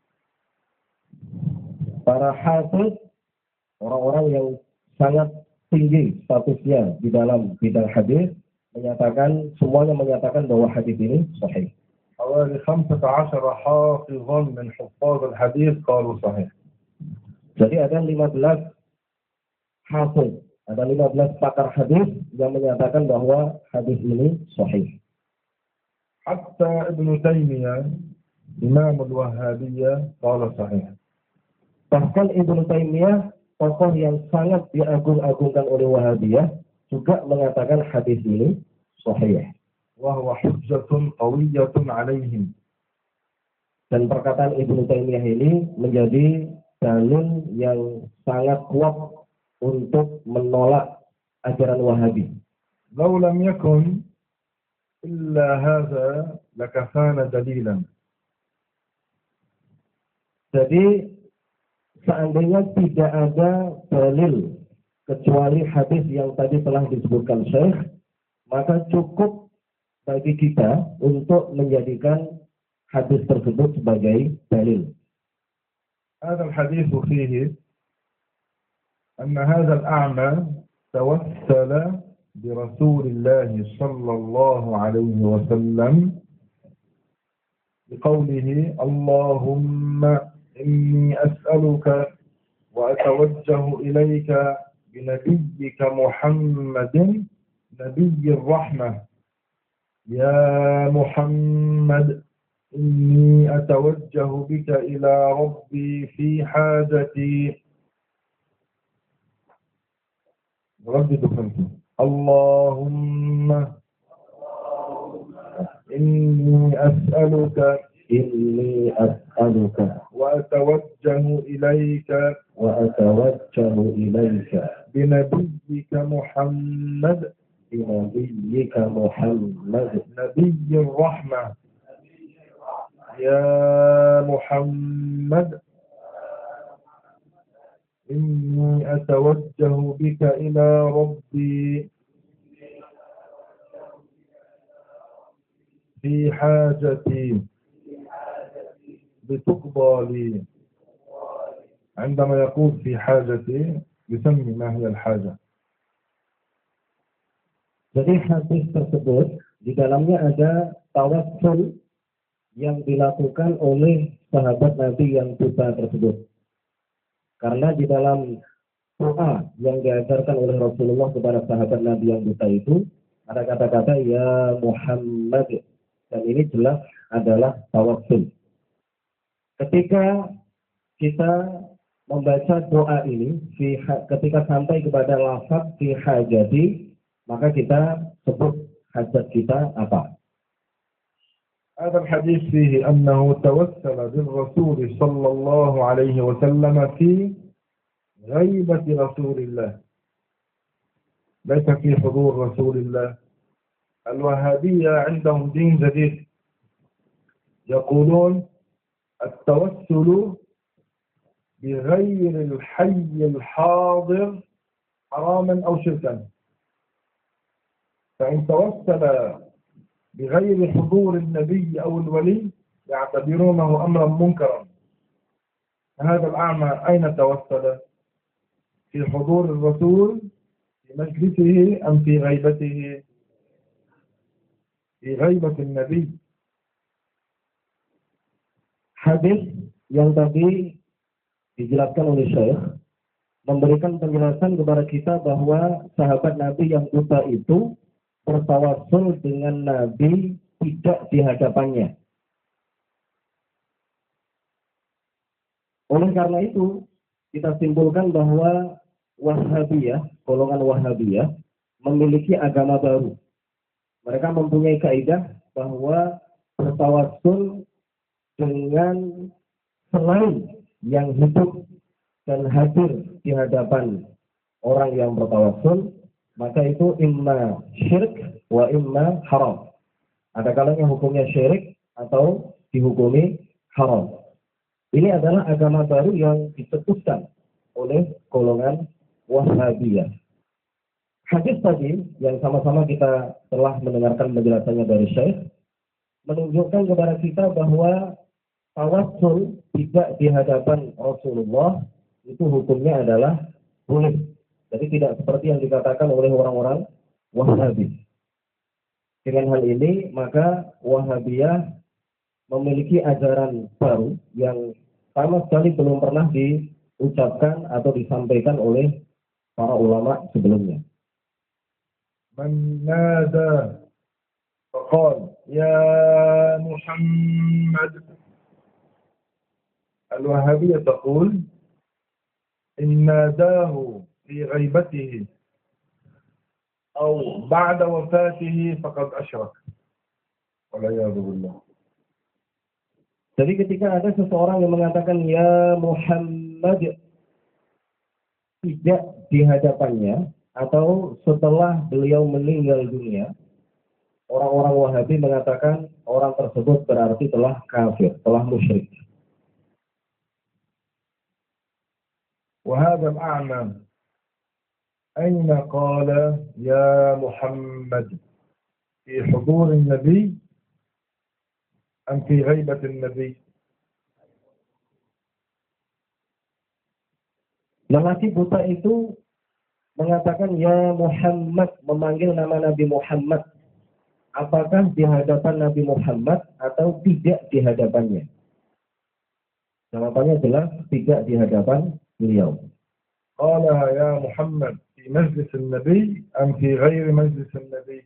Para hafiz, orang-orang yang sangat tinggi statusnya di dalam bidang hadis, semuanya menyatakan bahwa hadis ini sahih. حوالي 15 حافظا من حفاظ الحديث قالوا صحيح. Jadi ada 15 hafiz, ada 15 pakar hadis yang menyatakan bahwa hadis ini sahih. حتى ابن تيمية إمام الوهابية قال صحيح. Bahkan Ibnu Taimiyah, tokoh yang sangat diagung-agungkan oleh Wahabiyah, juga mengatakan hadis ini sahih. وهو حجة قوية عليهم. Dan perkataan Ibnu Taimiyah ini menjadi dalil yang sangat kuat untuk menolak ajaran Wahabi. لو لم يكن إلا هذا لكفانا دليلا. Jadi seandainya tidak ada dalil kecuali hadis yang tadi telah disebutkan Syekh, maka cukup bagi kita untuk menjadikan hadis tersebut sebagai dalil. هذا الحديث فيه أن هذا الأعمى توسل برسول الله صلى الله عليه وسلم بقوله اللهم إني أسألك وأتوجه إليك بنبيك محمد نبي الرحمة يا محمد إني أتوجه بك إلى ربي في حاجتي. ردد خمسة. اللهم إني أسألك وأتوجه إليك بنبيك محمد نبي الرحمة يا محمد إني أتوجه بك إلى ربي في حاجتي لتقضى لي. عندما يقول في حاجتي يسمي ما هي الحاجة. Jadi hadis tersebut di dalamnya ada tawassul yang dilakukan oleh sahabat Nabi yang buta tersebut. Karena di dalam doa yang diajarkan oleh Rasulullah kepada sahabat Nabi yang buta itu ada kata-kata ya Muhammad, dan ini jelas adalah tawassul. Ketika kita membaca doa ini, ketika sampai kepada lafaz fi hajati, maka kita sebut hajat kita apa. هذا الحديث فيه أنه توسل بالرسول صلى الله عليه وسلم في غيبة رسول الله، ليس في حضور رسول الله. الوهابية عندهم دين جديد، يقولون التوسل بغير الحي الحاضر حراما أو شركا، فإن توسل بغير حضور النبي أو الولي يعتبرونه أمرا منكرا. هذا الأعمى أين توسل؟ في حضور الرسول في مجلسه أم في غيبته؟ في غيبة النبي. Hadis yang tadi dijelaskan oleh Syekh memberikan penjelasan kepada kita bahwa sahabat Nabi yang buta itu bertawassul dengan Nabi tidak di hadapannya. Oleh karena itu, kita simpulkan bahwa Wahabiyah, golongan Wahabiyah, memiliki agama baru. Mereka mempunyai kaidah bahwa bertawassul dengan selain yang hidup dan hadir di hadapan orang yang bertawassul, maka itu imma syirik wa imma haram. Ada kalanya hukumnya syirik atau dihukumi haram. Ini adalah agama baru yang dicetuskan oleh golongan Wahabiyah. Hadis tadi yang sama-sama kita telah mendengarkan penjelasannya dari Syekh menunjukkan kepada kita bahwa tawassul tidak di hadapan Rasulullah itu hukumnya adalah boleh. Jadi tidak seperti yang dikatakan oleh orang-orang Wahabi. Dengan hal ini, maka Wahabiyah memiliki ajaran baru yang sama sekali belum pernah diucapkan atau disampaikan oleh para ulama sebelumnya. Man nada faqal ya Muhammad. Al-Wahabiyah taqul in nadahu في غيبته أو بعد وفاته فقد أشرك والعياذ بالله. Jadi ketika ada seseorang yang mengatakan ya Muhammad tidak di hadapannya, atau setelah beliau meninggal dunia, orang-orang Wahabi mengatakan orang tersebut berarti telah kafir, telah musyrik. وهذا الأعمى أين قال يا محمد في حضور النبي أم في غيبة النبي؟ Lelaki buta itu mengatakan ya Muhammad, memanggil nama Nabi Muhammad. Apakah di hadapan Nabi Muhammad atau tidak di hadapannya? Jawabannya jelas tidak di hadapan beliau. قالها يا محمد في مجلس النبي أم في غير مجلس النبي؟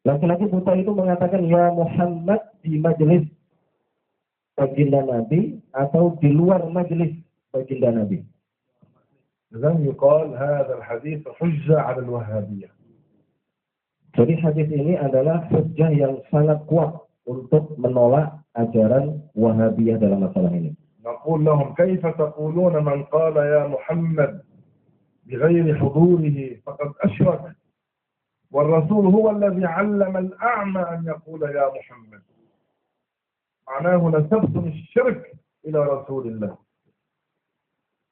Laki-laki buta itu mengatakan ya Muhammad di majelis baginda Nabi atau di luar majelis baginda Nabi. إذن يقال هذا الحديث حجة على الوهابية. Jadi hadis ini adalah hujjah yang sangat kuat untuk menolak ajaran Wahabiyah dalam masalah ini. نقول لهم كيف تقولون من قال يا محمد بغير حضوره فقد أشرك والرسول هو الذي علم الأعمى أن يقول يا محمد. معناه نسبتم الشرك إلى رسول الله.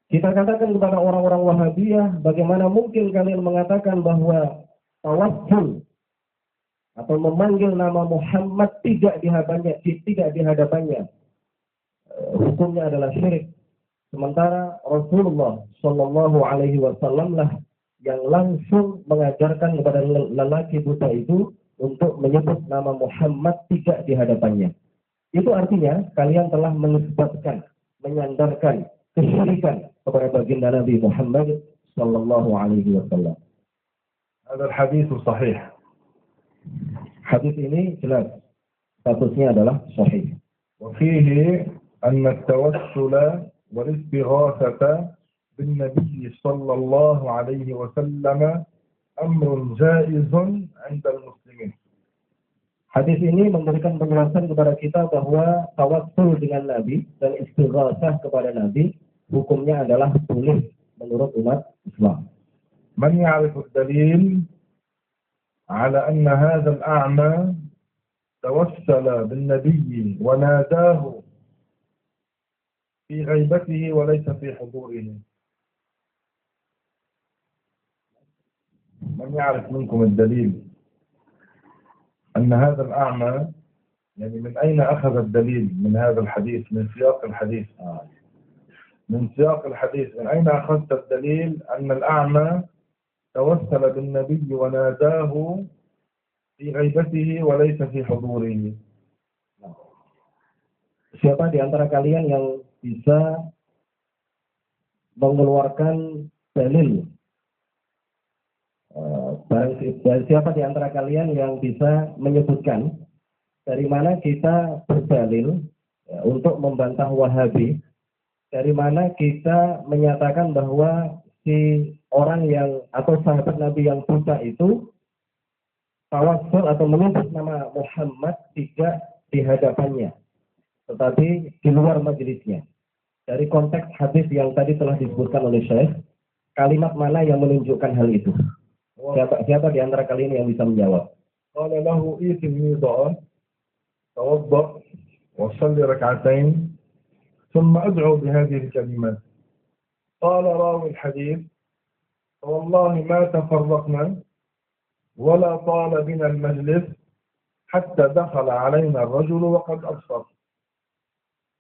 Kita katakan kepada orang-orang Wahabiyah, bagaimana mungkin kalian mengatakan bahwa tawassul atau memanggil nama Muhammad tidak di hadapannya, hukumnya adalah syirik. Sementara Rasulullah Shallallahu Alaihi Wasallam lah yang langsung mengajarkan kepada lelaki buta itu untuk menyebut nama Muhammad tidak di hadapannya. Itu artinya kalian telah menyebabkan, menyandarkan kesyirikan kepada baginda Nabi Muhammad Shallallahu Alaihi Wasallam. هذا الحديث صحيح. Hadis ini jelas statusnya adalah sahih. وفيه أن التوسل والاستغاثة بالنبي صلى الله عليه وسلم أمر جائز عند المسلمين. Hadis ini memberikan penjelasan kepada kita bahwa tawassul dengan Nabi dan istighatsah kepada Nabi hukumnya adalah boleh menurut umat Islam. من يعرف الدليل على أن هذا الأعمى توسل بالنبي وناداه في غيبته وليس في حضوره؟ من يعرف منكم الدليل أن هذا الأعمى، يعني من أين أخذ الدليل من هذا الحديث، من سياق الحديث؟ من سياق الحديث من أين أخذت الدليل أن الأعمى توسل بالنبي وناداه في غيبته وليس في حضوره؟ Siapa di antara kalian yang bisa mengeluarkan dalil? Siapa di antara kalian yang bisa menyebutkan dari mana kita berdalil untuk membantah Wahabi? Dari mana kita menyatakan bahwa si orang yang atau sahabat Nabi yang buta itu tawassul atau menyebut nama Muhammad tidak di hadapannya, tetapi di luar majelisnya. Dari konteks hadis yang tadi telah disebutkan oleh Syekh, kalimat mana yang menunjukkan hal itu? Siapa di antara kalian yang bisa menjawab? قال له ائت الميضاء توضأ وصلي ركعتين ثم أدعو بهذه الكلمات. قال راوي الحديث والله ما تفرقنا ولا طال بنا المجلس حتى دخل علينا الرجل وقد أبصر.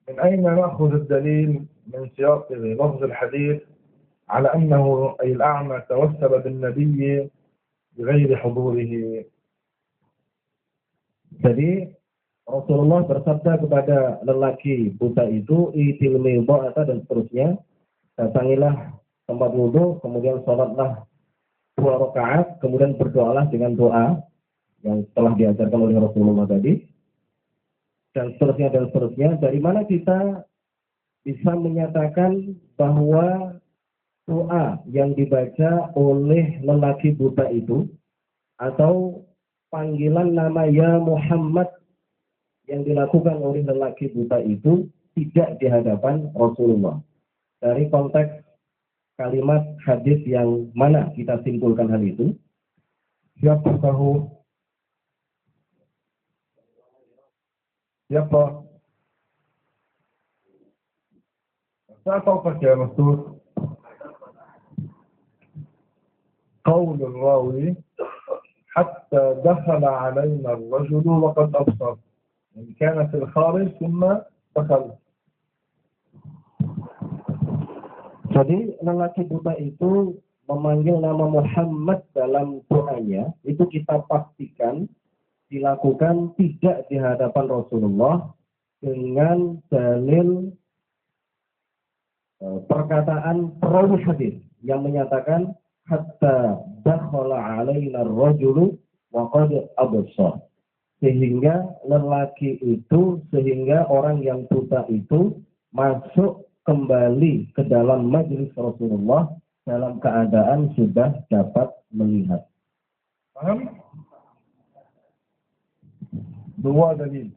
من أين نأخذ الدليل من سياق لفظ الحديث على أنه أي الأعمى توسل بالنبي بغير حضوره؟ Jadi Rasulullah bersabda kepada lelaki buta itu, itil midha'ata dan seterusnya, datangilah tempat wudu, kemudian sholatlah 2 rakaat, kemudian berdoalah dengan doa yang telah diajarkan oleh Rasulullah tadi, dan seterusnya. Dari mana kita bisa menyatakan bahwa doa yang dibaca oleh lelaki buta itu atau panggilan nama ya Muhammad yang dilakukan oleh lelaki buta itu tidak di hadapan Rasulullah? Dari konteks kalimat hadis yang mana kita simpulkan hal itu? Siapa tahu? Siapa? Saya tahu pakai maksud قول الراوي حتى دخل علينا الرجل وقد أبصر، يعني كان في الخارج ثم دخل. Jadi lelaki buta itu memanggil nama Muhammad dalam doanya, itu kita pastikan dilakukan tidak di hadapan Rasulullah dengan dalil perkataan perawi hadis yang menyatakan hatta dakhala alaina ar-rajulu wa qad absar, sehingga orang yang buta itu masuk kembali ke dalam majelis Rasulullah dalam keadaan sudah dapat melihat. Paham? Dua dalil.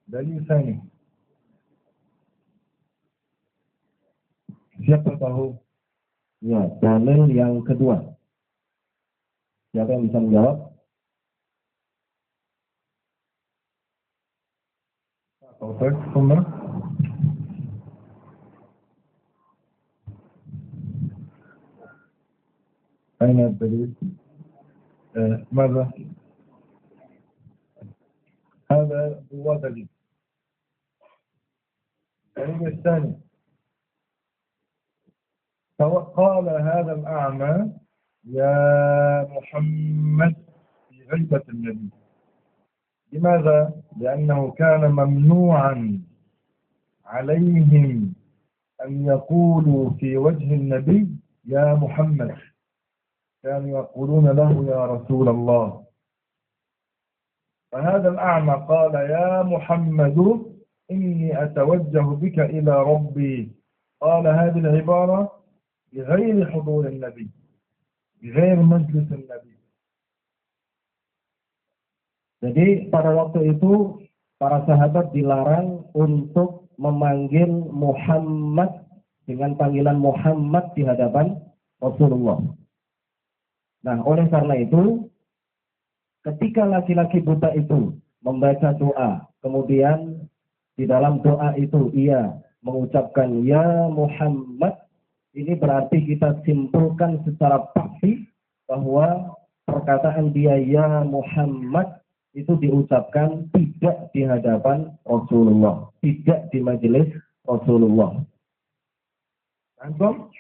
Dalil ثاني. Siapa tahu? Ya, dalil yang kedua. Siapa yang bisa menjawab? Taufik, ثم أين الدليل؟ ماذا؟ هذا هو دليل. الدليل الثاني، قال هذا الأعمى يا محمد في غيبة النبي. لماذا؟ لأنه كان ممنوعا عليهم أن يقولوا في وجه النبي يا محمد، كانوا يقولون له يا رسول الله. فهذا الأعمى قال يا محمد إني أتوجه بك إلى ربي، قال هذه العبارة بغير حضور النبي، بغير مجلس النبي. Jadi pada waktu itu para sahabat dilarang untuk memanggil Muhammad dengan panggilan Muhammad di hadapan Rasulullah. Nah, oleh karena itu ketika laki-laki buta itu membaca doa, kemudian di dalam doa itu ia mengucapkan ya Muhammad, ini berarti kita simpulkan secara pasti bahwa perkataan dia ya Muhammad itu diucapkan tidak di hadapan Rasulullah, tidak di majelis Rasulullah. عندهم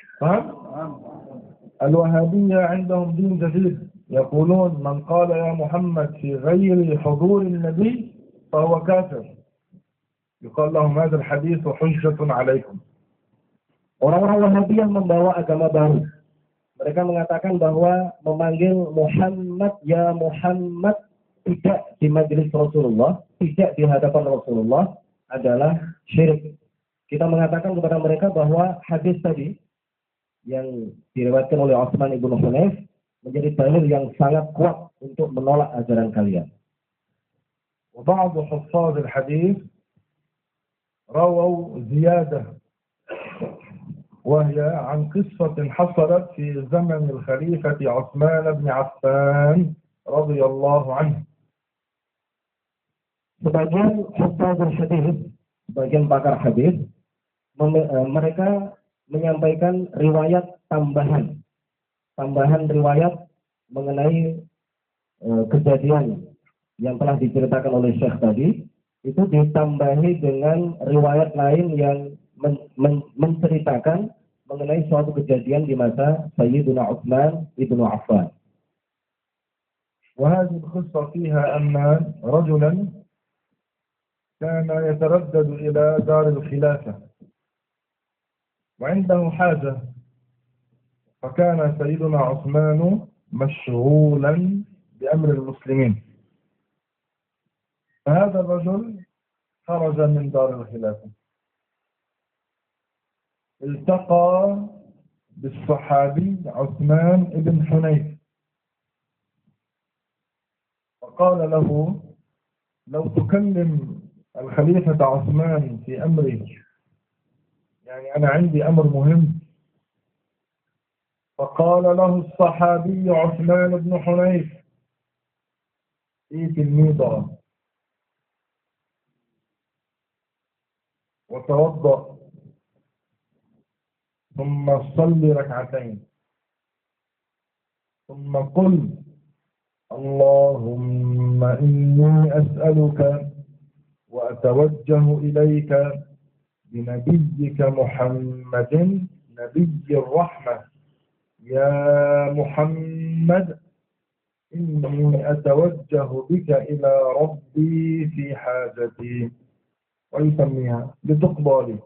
الوهابية عندهم دين جديد، يقولون من قال يا محمد في غير حضور النبي فهو كافر، يقال لهم هذا الحديث حجة عليكم. Orang-orang Wahabi yang membawa agama baru, mereka mengatakan bahwa memanggil Muhammad ya Muhammad tidak di majelis Rasulullah, tidak di hadapan Rasulullah adalah syirik. Kita mengatakan kepada mereka bahwa hadis tadi yang diriwayatkan oleh Utsman ibn Hunayf menjadi dalil yang sangat kuat untuk menolak ajaran kalian. وبعض حفاظ الحديث رووا زيادة وهي عن قصة حصلت في زمن الخليفة عثمان بن عفان رضي الله عنه. Sebagian hufaz hadis, sebagian pakar hadis, mereka menyampaikan riwayat tambahan riwayat mengenai kejadian yang telah diceritakan oleh Syekh tadi, itu ditambahi dengan riwayat lain yang menceritakan mengenai suatu kejadian di masa Sayyidina Utsman ibnu Affan. وهذه القصة فيها أن رجلا كان يتردد إلى دار الخلافة وعنده حاجة، فكان سيدنا عثمان مشغولا بأمر المسلمين، فهذا الرجل خرج من دار الخلافة، التقى بالصحابي عثمان بن حنيف فقال له لو تكلم الخليفة عثمان في أمري، يعني أنا عندي أمر مهم فقال له الصحابي عثمان بن حنيف ائت الميضة وتوضأ ثم صل ركعتين ثم قل اللهم إني أسألك وأتوجه إليك بنبيك محمد نبي الرحمة يا محمد إني أتوجه بك إلى ربي في حاجتي ويسميها لتقضى لي.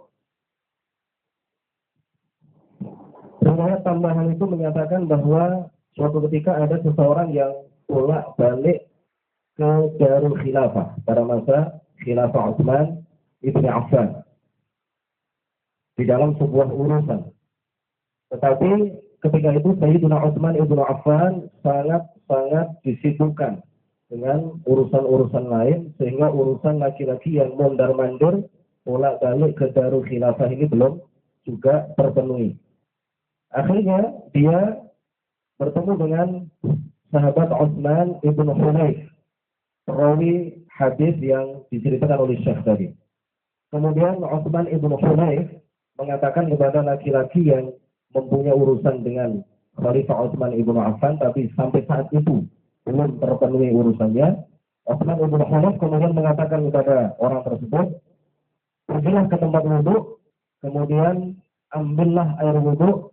Riwayat tambahan itu menyatakan bahwa suatu ketika ada seseorang yang bolak balik ke Darul Khilafah pada masa Khilafah Utsman ibn Affan di dalam sebuah urusan. Tetapi ketika itu Sayyidina Utsman ibn Affan sangat disibukkan dengan urusan-urusan lain sehingga urusan laki-laki yang mondar-mandir bolak balik ke Darul Khilafah ini belum juga terpenuhi. Akhirnya dia bertemu dengan sahabat Utsman ibn Hunayf, perawi hadis yang diceritakan oleh Syekh tadi. Kemudian Utsman ibn Hunayf mengatakan kepada laki-laki yang mempunyai urusan dengan Khalifah Utsman ibn Affan, tapi sampai saat itu belum terpenuhi urusannya. Utsman ibn Hunayf kemudian mengatakan kepada orang tersebut, pergilah ke tempat wudhu, kemudian ambillah air wudhu,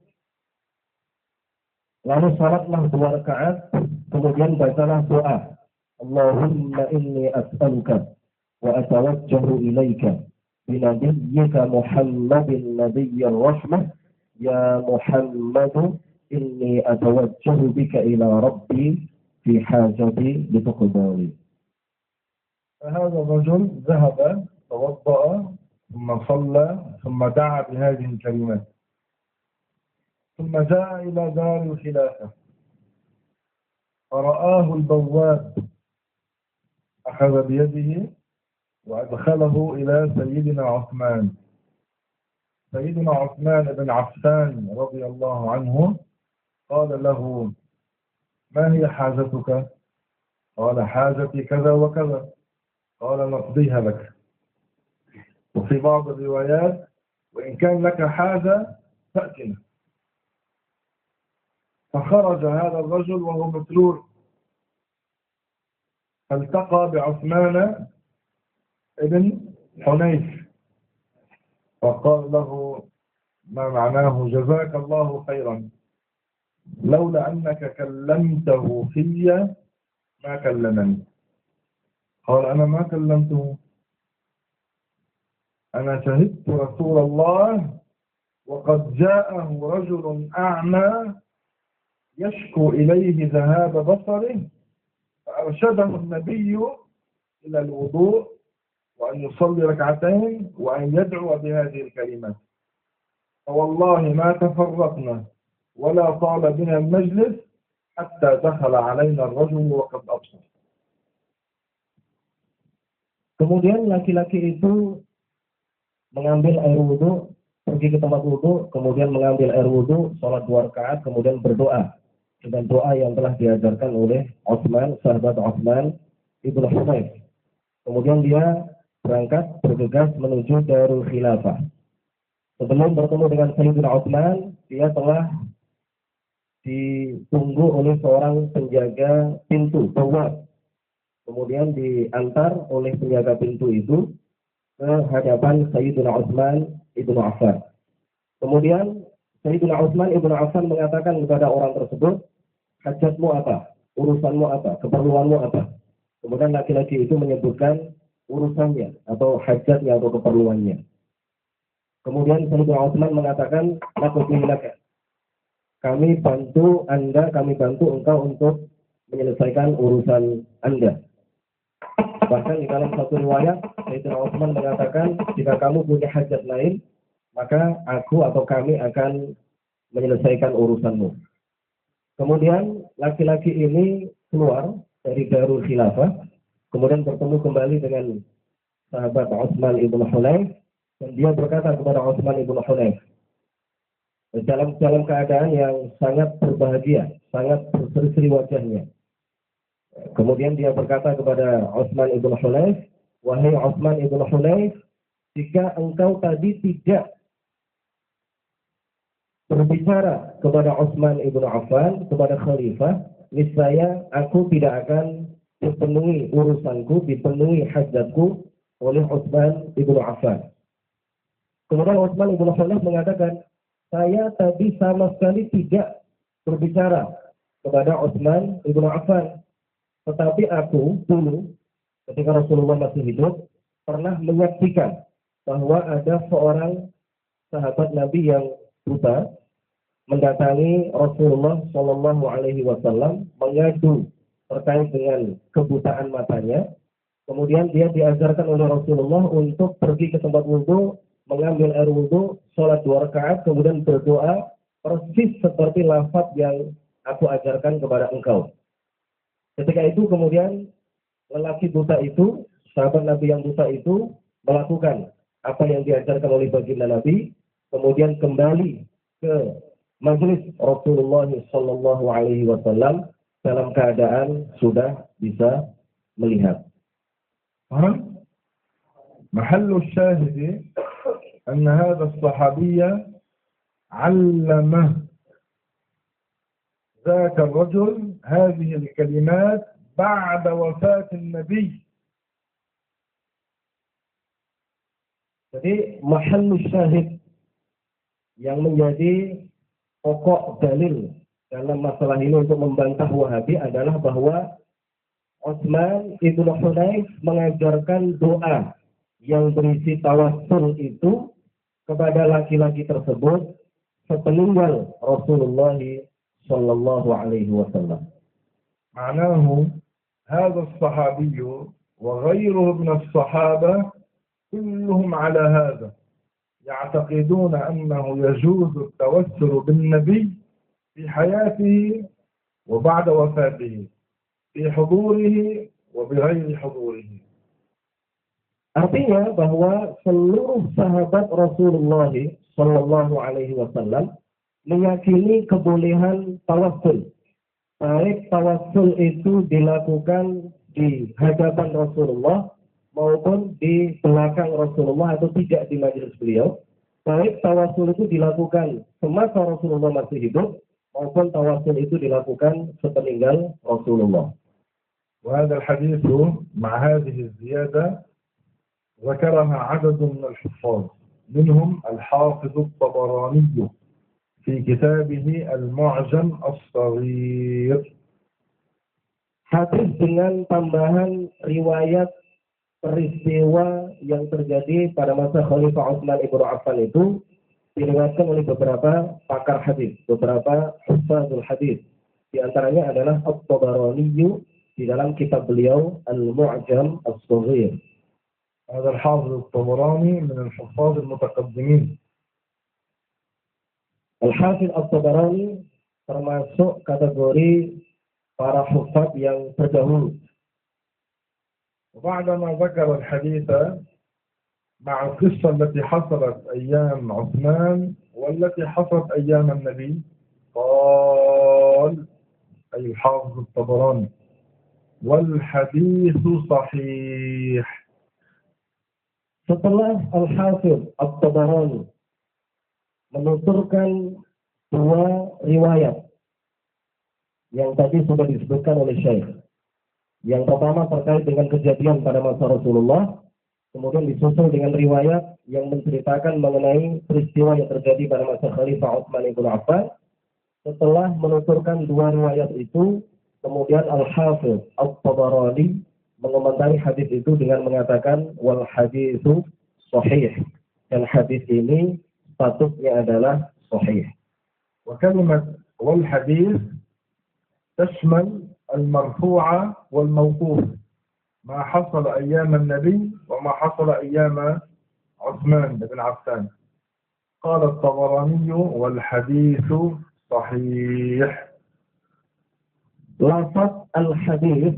lalu salatlah 2 rakaat, kemudian bacalah doa. Allahumma inni as'aluka wa atawajjahu ilaika binabiyyika Muhammadin nabiyyir rahmah ya Muhammad inni atawajjahu bika ila rabbi fi hajati lituqbali. فهذا الرجل ذهب توضأ ثم صلى ثم دعا بهذه الكلمات ثم جاء إلى دار الخلافة فرآه البواب أخذ بيده وأدخله إلى سيدنا عثمان. سيدنا عثمان بن عفان رضي الله عنه قال له ما هي حاجتك؟ قال حاجتي كذا وكذا. قال نقضيها لك. وفي بعض الروايات وإن كان لك حاجة فأتنا. فخرج هذا الرجل وهو مسرور فالتقى بعثمان ابن حنيف فقال له ما معناه جزاك الله خيرا لولا أنك كلمته في ما كلمني. قال أنا ما كلمته، أنا شهدت رسول الله وقد جاءه رجل أعمى يشكو إليه ذهاب بصره فأرشده النبي إلى الوضوء وأن يصلي ركعتين وأن يدعو بهذه الكلمات فوالله ما تفرقنا ولا طال بنا المجلس حتى دخل علينا الرجل وقد أبصر. Kemudian laki-laki itu mengambil air wudhu, pergi ke tempat wudhu, kemudian mengambil air wudhu, sholat 2 rakaat, kemudian berdoa dengan doa yang telah diajarkan oleh Utsman, sahabat Utsman ibn Hunayf. Kemudian dia berangkat bergegas menuju Darul Khilafah. Sebelum bertemu dengan Sayyidina Utsman, dia telah ditunggu oleh seorang penjaga pintu, bawab. Kemudian diantar oleh penjaga pintu itu ke hadapan Sayyidina Utsman ibn Affan. Kemudian Sayyidina Utsman ibn Affan mengatakan kepada orang tersebut, hajatmu apa? Urusanmu apa? Keperluanmu apa? Kemudian laki-laki itu menyebutkan urusannya atau hajatnya atau keperluannya. Kemudian Sayyidina Utsman mengatakan, kami bantu Anda, kami bantu engkau untuk menyelesaikan urusan Anda. Bahkan di dalam satu riwayat, Sayyidina Utsman mengatakan, jika kamu punya hajat lain, maka aku atau kami akan menyelesaikan urusanmu. Kemudian laki-laki ini keluar dari Darul Khilafah, kemudian bertemu kembali dengan sahabat Utsman ibn Hunayf, dan dia berkata kepada Utsman ibn Hunayf, dalam keadaan yang sangat berbahagia, sangat berseri-seri wajahnya. Kemudian dia berkata kepada Utsman ibn Hunayf, wahai Utsman ibn Hunayf, jika engkau tadi tidak berbicara kepada Utsman ibn Affan, kepada khalifah, niscaya aku tidak akan dipenuhi urusanku, dipenuhi hajatku oleh Utsman ibn Affan. Kemudian Utsman ibn Hunayf mengatakan, saya tadi sama sekali tidak berbicara kepada Utsman ibn Affan. Tetapi aku dulu, ketika Rasulullah masih hidup, pernah menyaksikan bahwa ada seorang sahabat Nabi yang buta mendatangi Rasulullah Shallallahu Alaihi Wasallam mengadu terkait dengan kebutaan matanya. Kemudian dia diajarkan oleh Rasulullah untuk pergi ke tempat wudhu, mengambil air wudhu, sholat 2 rakaat, kemudian berdoa persis seperti lafaz yang aku ajarkan kepada engkau. Ketika itu kemudian lelaki buta itu, sahabat Nabi yang buta itu melakukan apa yang diajarkan oleh baginda Nabi, kemudian kembali ke majelis Rasulullah Shallallahu Alaihi Wasallam dalam keadaan sudah bisa melihat. محل الشاهد أن هذا الصحابي علمه ذاك الرجل هذه الكلمات بعد وفاة النبي. Jadi mahal syahid yang menjadi pokok dalil dalam masalah ini untuk membantah Wahabi adalah bahwa Utsman ibn Hunayf mengajarkan doa yang berisi tawassul itu kepada laki-laki tersebut sepeninggal Rasulullah Sallallahu Alaihi Wasallam. معناه هذا الصحابي وغيره من الصحابة كلهم على هذا، يعتقدون أنه يجوز التوسل بالنبي في حياته وبعد وفاته، في حضوره وبغير حضوره. Artinya bahwa seluruh sahabat Rasulullah Sallallahu Alaihi Wasallam meyakini kebolehan tawassul. Baik tawassul itu dilakukan di hadapan Rasulullah maupun di belakang Rasulullah atau tidak di majelis beliau. Baik tawassul itu dilakukan semasa Rasulullah masih hidup maupun tawassul itu dilakukan sepeninggal Rasulullah. وهذا الحديث مع هذه الزيادة ذكرها عدد من الحفاظ منهم الحافظ الطبراني في كتابه المعجم الصغير. Hadis dengan tambahan riwayat peristiwa yang terjadi pada masa Khalifah Utsman ibn Affan itu diriwayatkan oleh beberapa pakar hadis, beberapa hufazul hadis. Di antaranya adalah At-Tabarani di dalam kitab beliau Al-Mu'jam As-Saghir. هذا الحافظ الطبراني من الحفاظ المتقدمين. Al-Hafiz At-Tabarani termasuk kategori para hufaz yang terdahulu. وبعدما ذكر الحديث مع القصة التي حصلت أيام عثمان والتي حصلت أيام النبي قال أي الحافظ الطبراني والحديث صحيح. Setelah Al-Hafiz At-Tabarani menuturkan 2 riwayat yang tadi sudah disebutkan oleh Syekh. Yang pertama terkait dengan kejadian pada masa Rasulullah, kemudian disusul dengan riwayat yang menceritakan mengenai peristiwa yang terjadi pada masa Khalifah Utsman ibn Affan. Setelah menuturkan 2 riwayat itu, kemudian Al-Hafiz At-Tabarani mengomentari hadis itu dengan mengatakan wal haditsu sahih, dan hadis ini statusnya adalah sahih. وكلمة والحديث تشمل المرفوع والموقوف ما حصل أيام النبي وما حصل أيام عثمان بن عفان. قال الطبراني والحديث صحيح. Lafaz al-hadis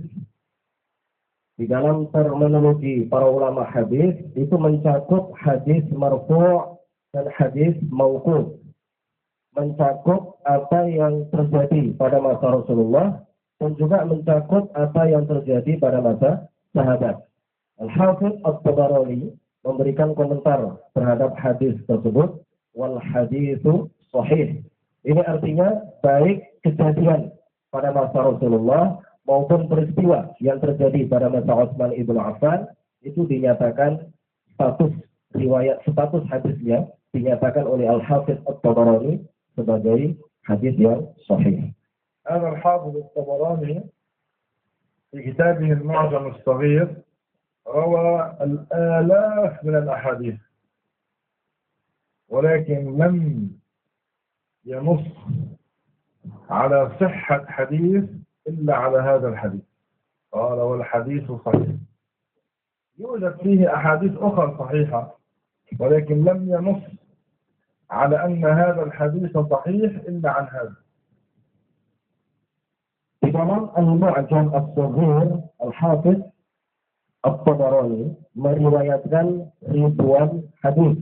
di dalam terminologi para ulama hadis itu mencakup hadis marfu' dan hadis mauquf. mencakup apa yang terjadi pada masa Rasulullah dan juga mencakup apa yang terjadi pada masa sahabat. Al-Hafidz At-Tabarani memberikan komentar terhadap hadis tersebut, wal haditsu sahih. Ini artinya baik kejadian pada masa Rasulullah maupun peristiwa yang terjadi pada masa Utsman ibn Affan itu dinyatakan status hadisnya dinyatakan oleh Al-Hafidz At-Tabarani sebagai hadis yang sahih. هذا الحافظ الطبراني في كتابه المعجم الصغير روى الآلاف من الأحاديث ولكن لم ينص على صحة حديث إلا على هذا الحديث. قال والحديث صحيح. يوجد فيه أحاديث أخرى صحيحة ولكن لم ينص على أن هذا الحديث صحيح إلا عن هذا. Di dalam Al-Mu'jam As-Saghir, Al-Hafidz At-Tabarani meriwayatkan ribuan hadis,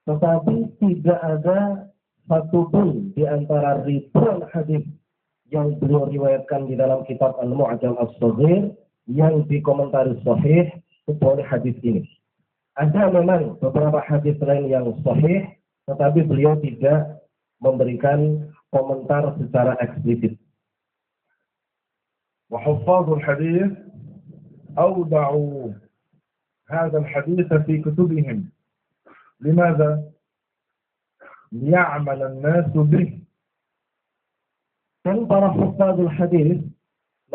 tetapi tidak ada satupun di antara ribuan hadis yang beliau riwayatkan di dalam kitab Al-Mu'jam As-Saghir yang dikomentari sahih kecuali hadis ini. Ada memang beberapa hadis lain yang sahih, tetapi beliau tidak memberikan komentar secara eksplisit. وحفاظ الحديث أودعوا هذا الحديث في كتبهم. لماذا؟ ليعمل الناس به. Dan para hufadzul hadis,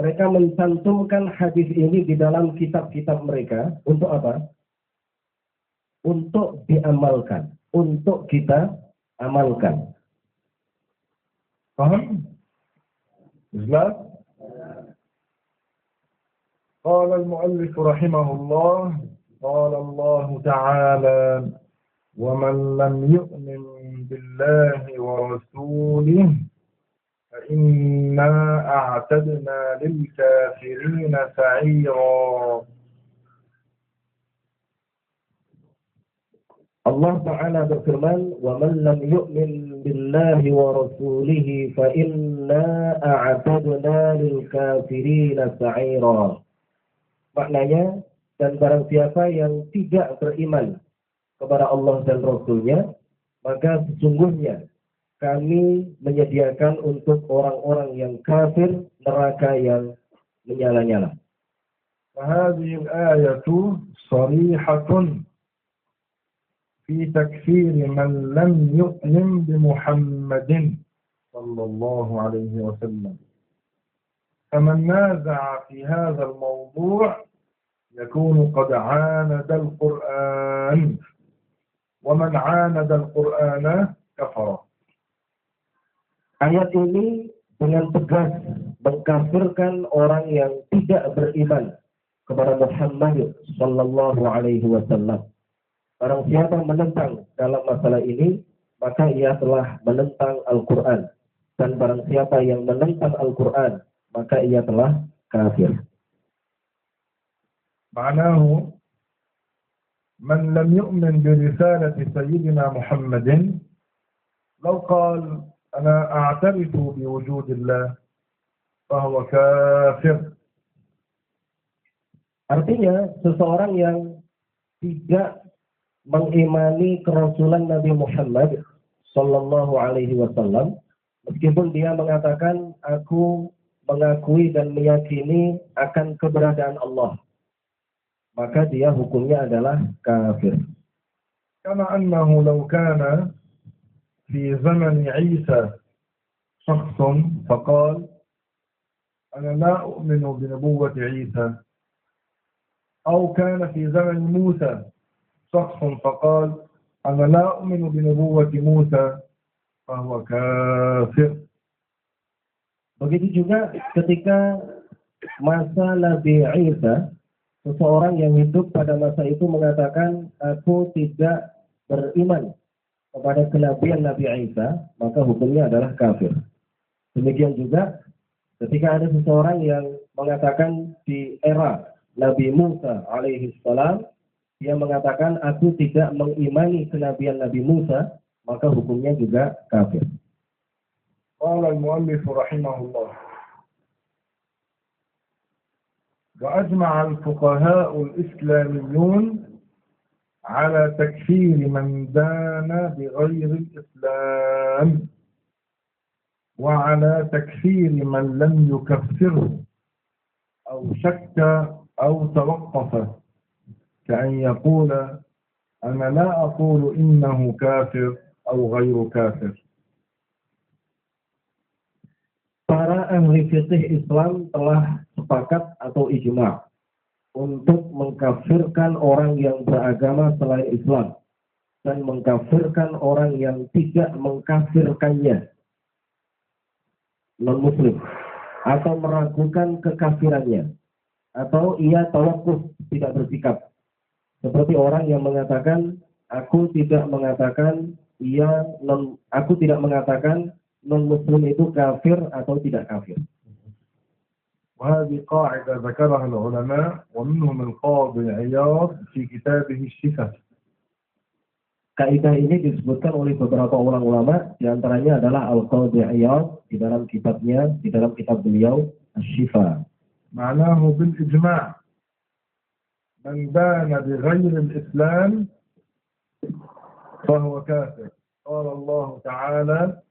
mereka mencantumkan hadis ini di dalam kitab-kitab mereka untuk apa? Untuk diamalkan, untuk kita amalkan. Paham? Jelas? قال المؤلف رحمه الله قال الله تعالى ومن لم يؤمن بالله ورسوله فإنا أعتدنا للكافرين سعيرا. Allah Ta'ala berfirman, وَمَنْ لَمْ يُؤْمِنْ بِاللَّهِ وَرَسُولِهِ فَإِنَّا أَعْتَدْنَا لِلْكَافِرِينَ سَعِيرًا. Maknanya, dan barang siapa yang tidak beriman kepada Allah dan Rasul-Nya, maka sesungguhnya kami menyediakan untuk orang-orang yang kafir neraka yang menyala-nyala. فهذه الآية صريحة في تكفير من لم يؤمن بمحمد صلى الله عليه وسلم. فمن نازع في هذا الموضوع يكون قد عاند القرآن ومن عاند القرآن كفر. Ayat ini dengan tegas mengkafirkan orang yang tidak beriman kepada Muhammad sallallahu alaihi wasallam. Barang siapa menentang dalam masalah ini, maka ia telah menentang Al-Quran. Dan barang siapa yang menentang Al-Quran, maka ia telah kafir. معناه من لم يؤمن برسالة سيدنا محمد لو قال أنا أعترف بوجود الله فهو كافر. Artinya seseorang yang tidak mengimani kerasulan Nabi Muhammad sallallahu alaihi wasallam, meskipun dia mengatakan aku mengakui dan meyakini akan keberadaan Allah, maka dia hukumnya adalah kafir. كما أنه لو كان في زمن عيسى شخص فقال أنا لا أؤمن بنبوة عيسى، أو كان في زمن موسى شخص فقال أنا لا أؤمن بنبوة موسى فهو كافر. Begitu juga ketika masa Nabi Isa, seseorang yang hidup pada masa itu mengatakan aku tidak beriman kepada kenabian Nabi Isa, maka hukumnya adalah kafir. Demikian juga ketika ada seseorang yang mengatakan di era Nabi Musa alaihi salam, dia mengatakan aku tidak mengimani kenabian Nabi Musa, maka hukumnya juga kafir. قال المؤلف رحمه الله: وأجمع الفقهاء الإسلاميون على تكفير من دان بغير الإسلام، وعلى تكفير من لم يكفره أو شك أو توقف، كأن يقول: أنا لا أقول إنه كافر أو غير كافر. Para ahli fikih Islam telah sepakat atau ijma' untuk mengkafirkan orang yang beragama selain Islam dan mengkafirkan orang yang tidak mengkafirkannya, non-muslim, atau meragukan kekafirannya, atau ia tawakuf, tidak bersikap. Seperti orang yang mengatakan, aku tidak mengatakan non-muslim itu kafir atau tidak kafir. وهذه قاعدة ذكرها العلماء ومنهم القاضي عياض في كتابه الشفاء. Kaidah ini disebutkan oleh beberapa orang ulama, di antaranya adalah Al-Qadhi Iyad di dalam kitab beliau Asy-Syifa. معناه بالإجماع من دان بغير الإسلام فهو كافر. قال الله تعالى: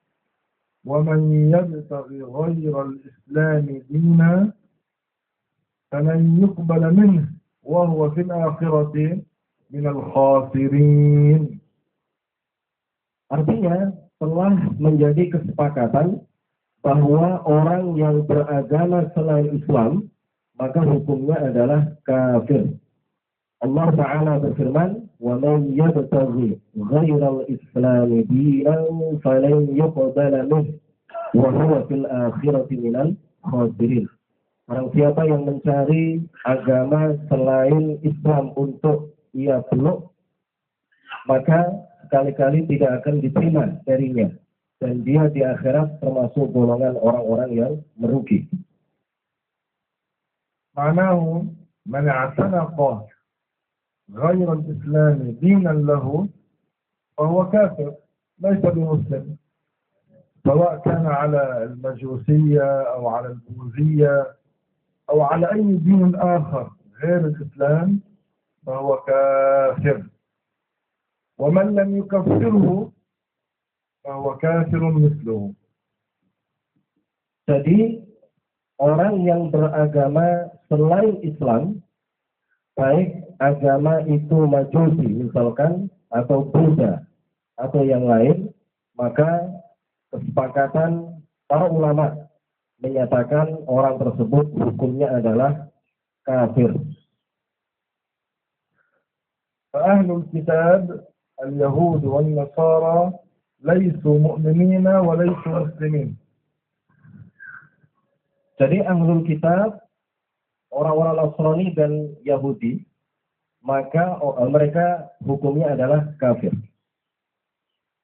ومن يبتغي غير الإسلام دينا فلن يقبل منه وهو في الآخرة من الخاسرين. Artinya telah menjadi kesepakatan bahwa orang yang beragama selain Islam maka hukumnya adalah kafir. Allah Ta'ala berfirman, وَمَنْ يَبْتَغِي غَيْرَ الْإِسْلَامِ دِينًا فَلَنْ يُقْبَلَ مِنْهُ وَهُوَ فِي الْآخِرَةِ مِنَ الْخَاسِرِينَ. Barang siapa yang mencari agama selain Islam untuk ia peluk, maka sekali-kali tidak akan diterima darinya, dan dia di akhirat termasuk golongan orang-orang yang merugi. معناه من اعتنق غير الإسلام دينا له فهو كافر ليس بمسلم، سواء كان على المجوسية أو على البوذية أو على أي دين آخر غير الإسلام فهو كافر، ومن لم يكفره فهو كافر مثله. Jadi orang yang beragama selain Islam, baik agama itu Majusi misalkan, atau Buddha, atau yang lain, maka kesepakatan para ulama menyatakan orang tersebut hukumnya adalah kafir. فأهل الكتاب اليهود والنصارى ليسوا مؤمنين وليسوا مسلمين. Jadi ahlul kitab, orang-orang Nasrani dan Yahudi, maka mereka hukumnya adalah kafir.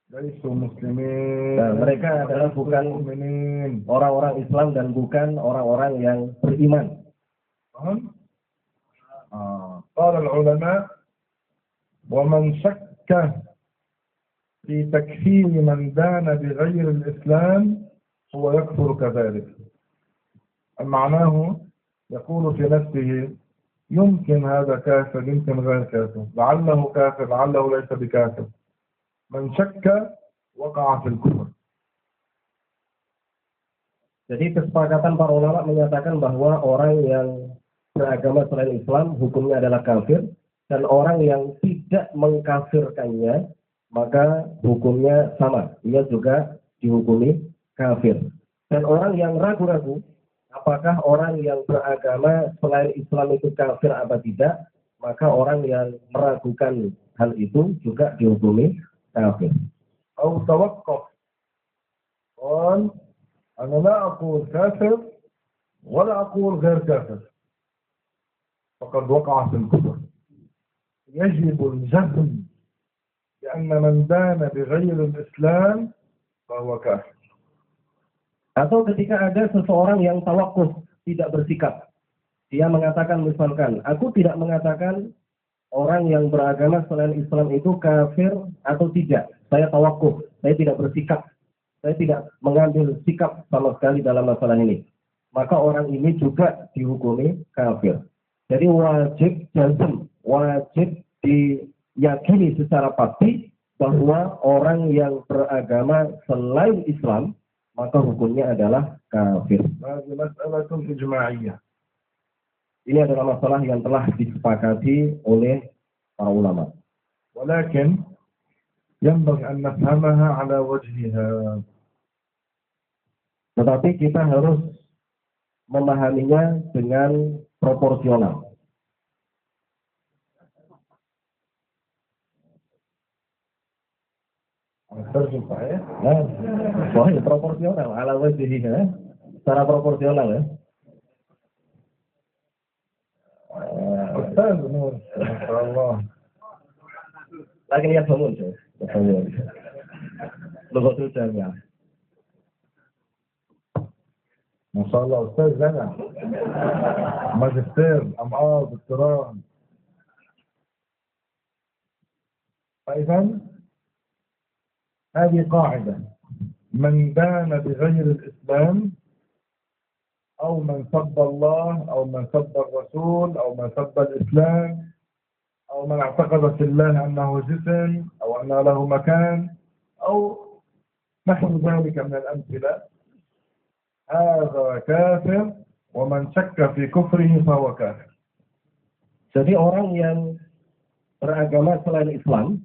ليسوا مسلمين. Nah, mereka adalah bukan orang-orang Islam dan bukan orang-orang yang beriman. قال العلماء: ومن شك في تكفير من دان بغير الإسلام هو يكفر كذلك. معناه يقول في نفسه يمكن هذا كافر يمكن غير كافر، لعله كافر لعله ليس بكافر. من شك وقع في الكفر. Jadi kesepakatan para ulama menyatakan bahwa orang yang beragama selain Islam hukumnya adalah kafir, dan orang yang tidak mengkafirkannya maka hukumnya sama, ia juga dihukumi kafir. Dan orang yang ragu-ragu apakah orang yang beragama selain Islam itu kafir apa tidak, maka orang yang meragukan hal itu juga dihukumi kafir. أو توقف قال: أنا لا أقول كافر ولا أقول غير كافر، فقد وقع في الكفر. يجب الجزم بأن من دان بغير الإسلام فهو كافر. Atau ketika ada seseorang yang tawakuf, tidak bersikap, dia mengatakan misalkan, aku tidak mengatakan orang yang beragama selain Islam itu kafir atau tidak. Saya tawakuf, saya tidak bersikap, saya tidak mengambil sikap sama sekali dalam masalah ini, maka orang ini juga dihukumi kafir. Jadi wajib jazm, wajib diyakini secara pasti bahwa orang yang beragama selain Islam, maka hukumnya adalah kafir. Ini adalah masalah yang telah disepakati oleh para ulama. Walakin ينبغي أن نفهمها على وجهها. Tetapi kita harus memahaminya dengan proporsional. Soalnya proporsional, ala wajhiha, secara proporsional ya. Ustaz Nur, Masya Lagi lihat bangun ya. Lugatul jamiah. Masya Allah, Ustaz Zana. Magister, MA, دكتوراه. فإذا هذه قاعدة: من دان بغير الإسلام أو من سب الله أو من سب الرسول أو من سب الإسلام أو من اعتقد في الله أنه جسم أو أن له مكان أو نحو ذلك من الأمثلة، هذا كافر ومن شك في كفره فهو كافر. Jadi orang yang beragama selain Islam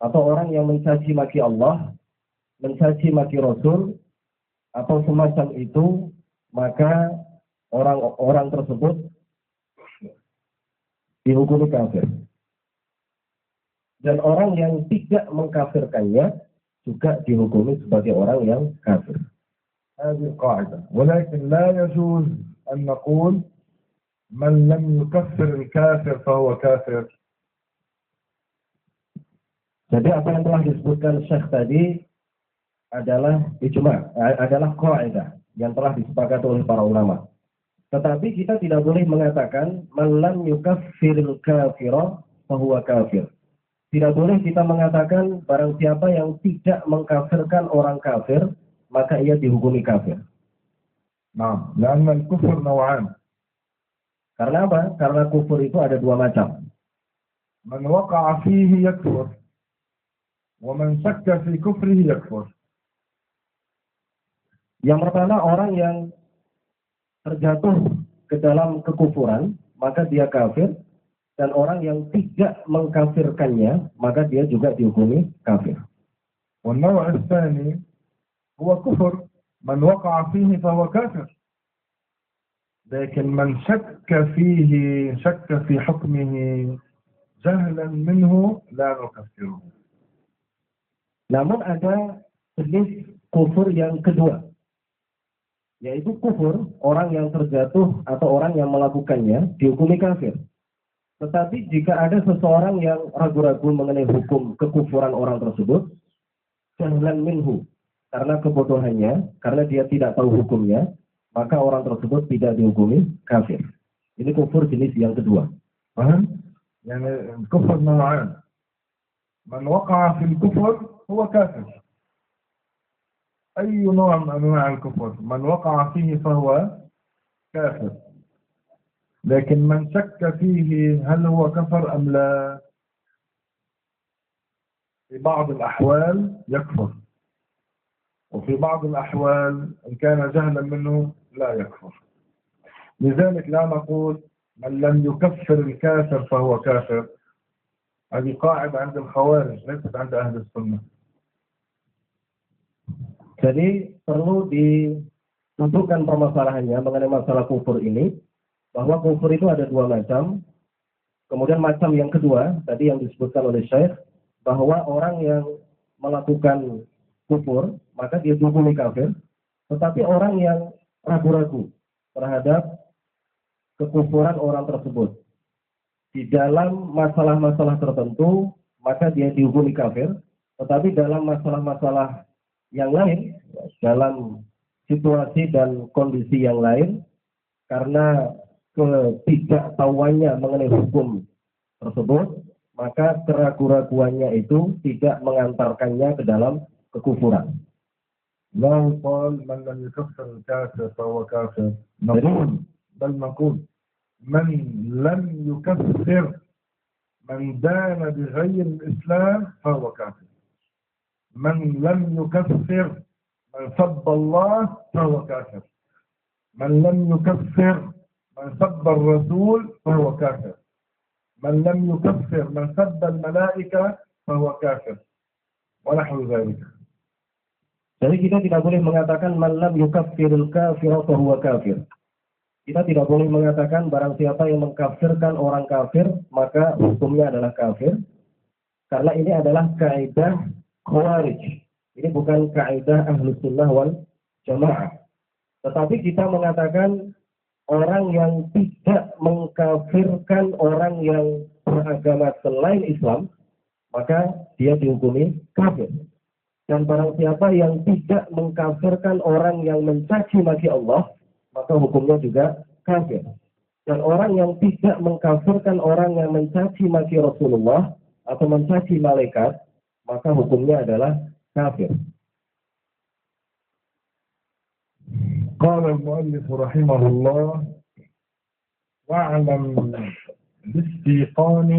atau orang yang mencaci maki Allah, mencaci maki Rasul atau semacam itu, maka orang tersebut dihukumi kafir. Dan orang yang tidak mengkafirkannya juga dihukumi sebagai orang yang kafir. هذه القاعدة. ولكن لا يجوز أن نقول من لم يكفر الكافر فهو كافر. Jadi apa yang telah disebutkan Syekh tadi adalah ijma', adalah qaidah yang telah disepakati oleh para ulama. Tetapi kita tidak boleh mengatakan man lam yukaffiril kafira fahuwa kafir. Tidak boleh kita mengatakan barang siapa yang tidak mengkafirkan orang kafir, maka ia dihukumi kafir. Nah, karena kufur naw'an. Karena apa? Karena kufur itu ada dua macam. Man waqa'a fihi yakfur wa man shakka fi kufrihi yakfur. Yang pertama, orang yang terjatuh ke dalam kekufuran, maka dia kafir. Dan orang yang tidak mengkafirkannya, maka dia juga dihukumi kafir. والنوع الثاني هو كفر من وقع فيه فهو كافر. لكن من شك فيه شك في حكمه جهلا منه لا نكفره. Namun ada jenis kufur yang kedua, yaitu kufur orang yang terjatuh atau orang yang melakukannya dihukumi kafir. Tetapi jika ada seseorang yang ragu-ragu mengenai hukum kekufuran orang tersebut, jahlan minhu, karena kebodohannya, karena dia tidak tahu hukumnya, maka orang tersebut tidak dihukumi kafir. Ini kufur jenis yang kedua. Paham? Yani kufur naw'an. Man waqa'a fil kufur huwa kafir. أي نوع من أنواع الكفر من وقع فيه فهو كافر. لكن من شك فيه هل هو كفر أم لا، في بعض الأحوال يكفر، وفي بعض الأحوال إن كان جهلا منه لا يكفر. لذلك لا نقول من لم يكفر الكافر فهو كافر. هذه قاعدة عند الخوارج ليست عند أهل السنة. Jadi perlu ditentukan permasalahannya mengenai masalah kufur ini, bahwa kufur itu ada dua macam. Kemudian macam yang kedua, tadi yang disebutkan oleh Syekh, bahwa orang yang melakukan kufur, maka dia dihukumi kafir. Tetapi orang yang ragu-ragu terhadap kekufuran orang tersebut, di dalam masalah-masalah tertentu, maka dia dihukumi kafir. Tetapi dalam masalah-masalah yang lain, dalam situasi dan kondisi yang lain, karena ketidaktahuannya mengenai hukum tersebut, maka keraguan-raguannya itu tidak mengantarkannya ke dalam kekufuran. لا يقال من لم يكفر الكافر فهو كافر، بل نقول من لم يكفر من دان بغير الإسلام فهو كافر، من لم يكفر من سب الله فهو كافر، من لم يكفر من سب الرسول فهو كافر، من لم يكفر من سب الملائكة فهو كافر ونحو ذلك. Jadi kita tidak boleh mengatakan man lam yukaffirul kafira fahuwa kafir. Kita tidak boleh mengatakan barang siapa yang mengkafirkan orang kafir maka hukumnya adalah kafir. Karena ini adalah kaidah Khawarij. Ini bukan kaidah Ahlus Sunnah wal Jamaah. Tetapi kita mengatakan orang yang tidak mengkafirkan orang yang beragama selain Islam, maka dia dihukumi kafir. Dan barang siapa yang tidak mengkafirkan orang yang mencaci maki Allah, maka hukumnya juga kafir. Dan orang yang tidak mengkafirkan orang yang mencaci maki Rasulullah atau mencaci malaikat, maka hukumnya adalah kafir. قال المؤلف رحمه الله: واعلم باستيقان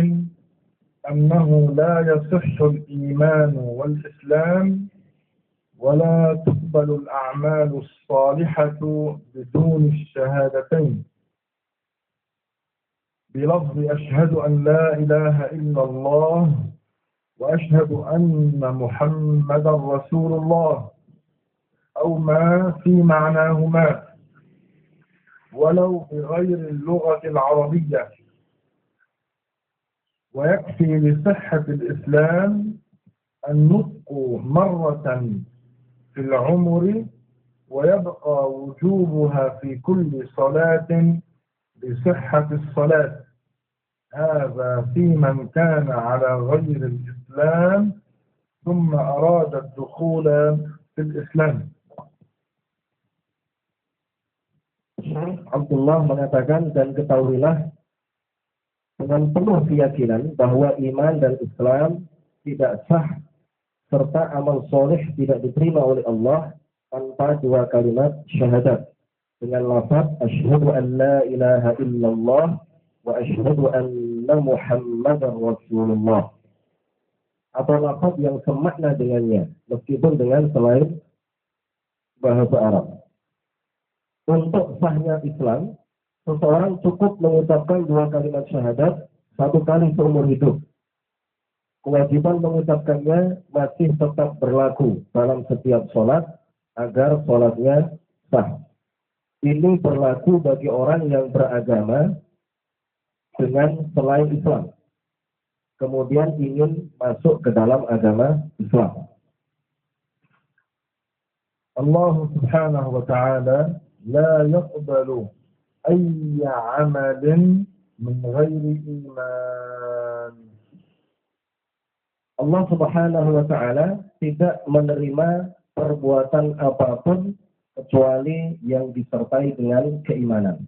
أنه لا يصح الإيمان والإسلام ولا تقبل الأعمال الصالحة بدون الشهادتين بلفظ أشهد أن لا إله إلا الله وأشهد أن محمدا رسول الله أو ما في معناهما ولو بغير اللغة العربية. ويكفي لصحة الإسلام النطق مرة في العمر ويبقى وجوبها في كل صلاة لصحة الصلاة. هذا في من كان على غير الإسلام ثم أراد الدخول في الإسلام. Abdullah mengatakan, dan ketahuilah dengan penuh keyakinan bahwa iman dan Islam tidak sah serta amal soleh tidak diterima oleh Allah tanpa dua kalimat syahadat dengan lafaz asyhadu an la ilaha illallah wa asyhadu anna muhammadar rasulullah, atau lafaz yang semakna dengannya meskipun dengan selain bahasa Arab. Untuk sahnya Islam, seseorang cukup mengucapkan dua kalimat syahadat satu kali seumur hidup. Kewajiban mengucapkannya masih tetap berlaku dalam setiap sholat agar sholatnya sah. Ini berlaku bagi orang yang beragama dengan selain Islam, kemudian ingin masuk ke dalam agama Islam. Allah subhanahu wa ta'ala la yaqbalu أي عمل من غير إيمان. Allah subhanahu wa ta'ala tidak menerima perbuatan apapun kecuali yang disertai dengan keimanan.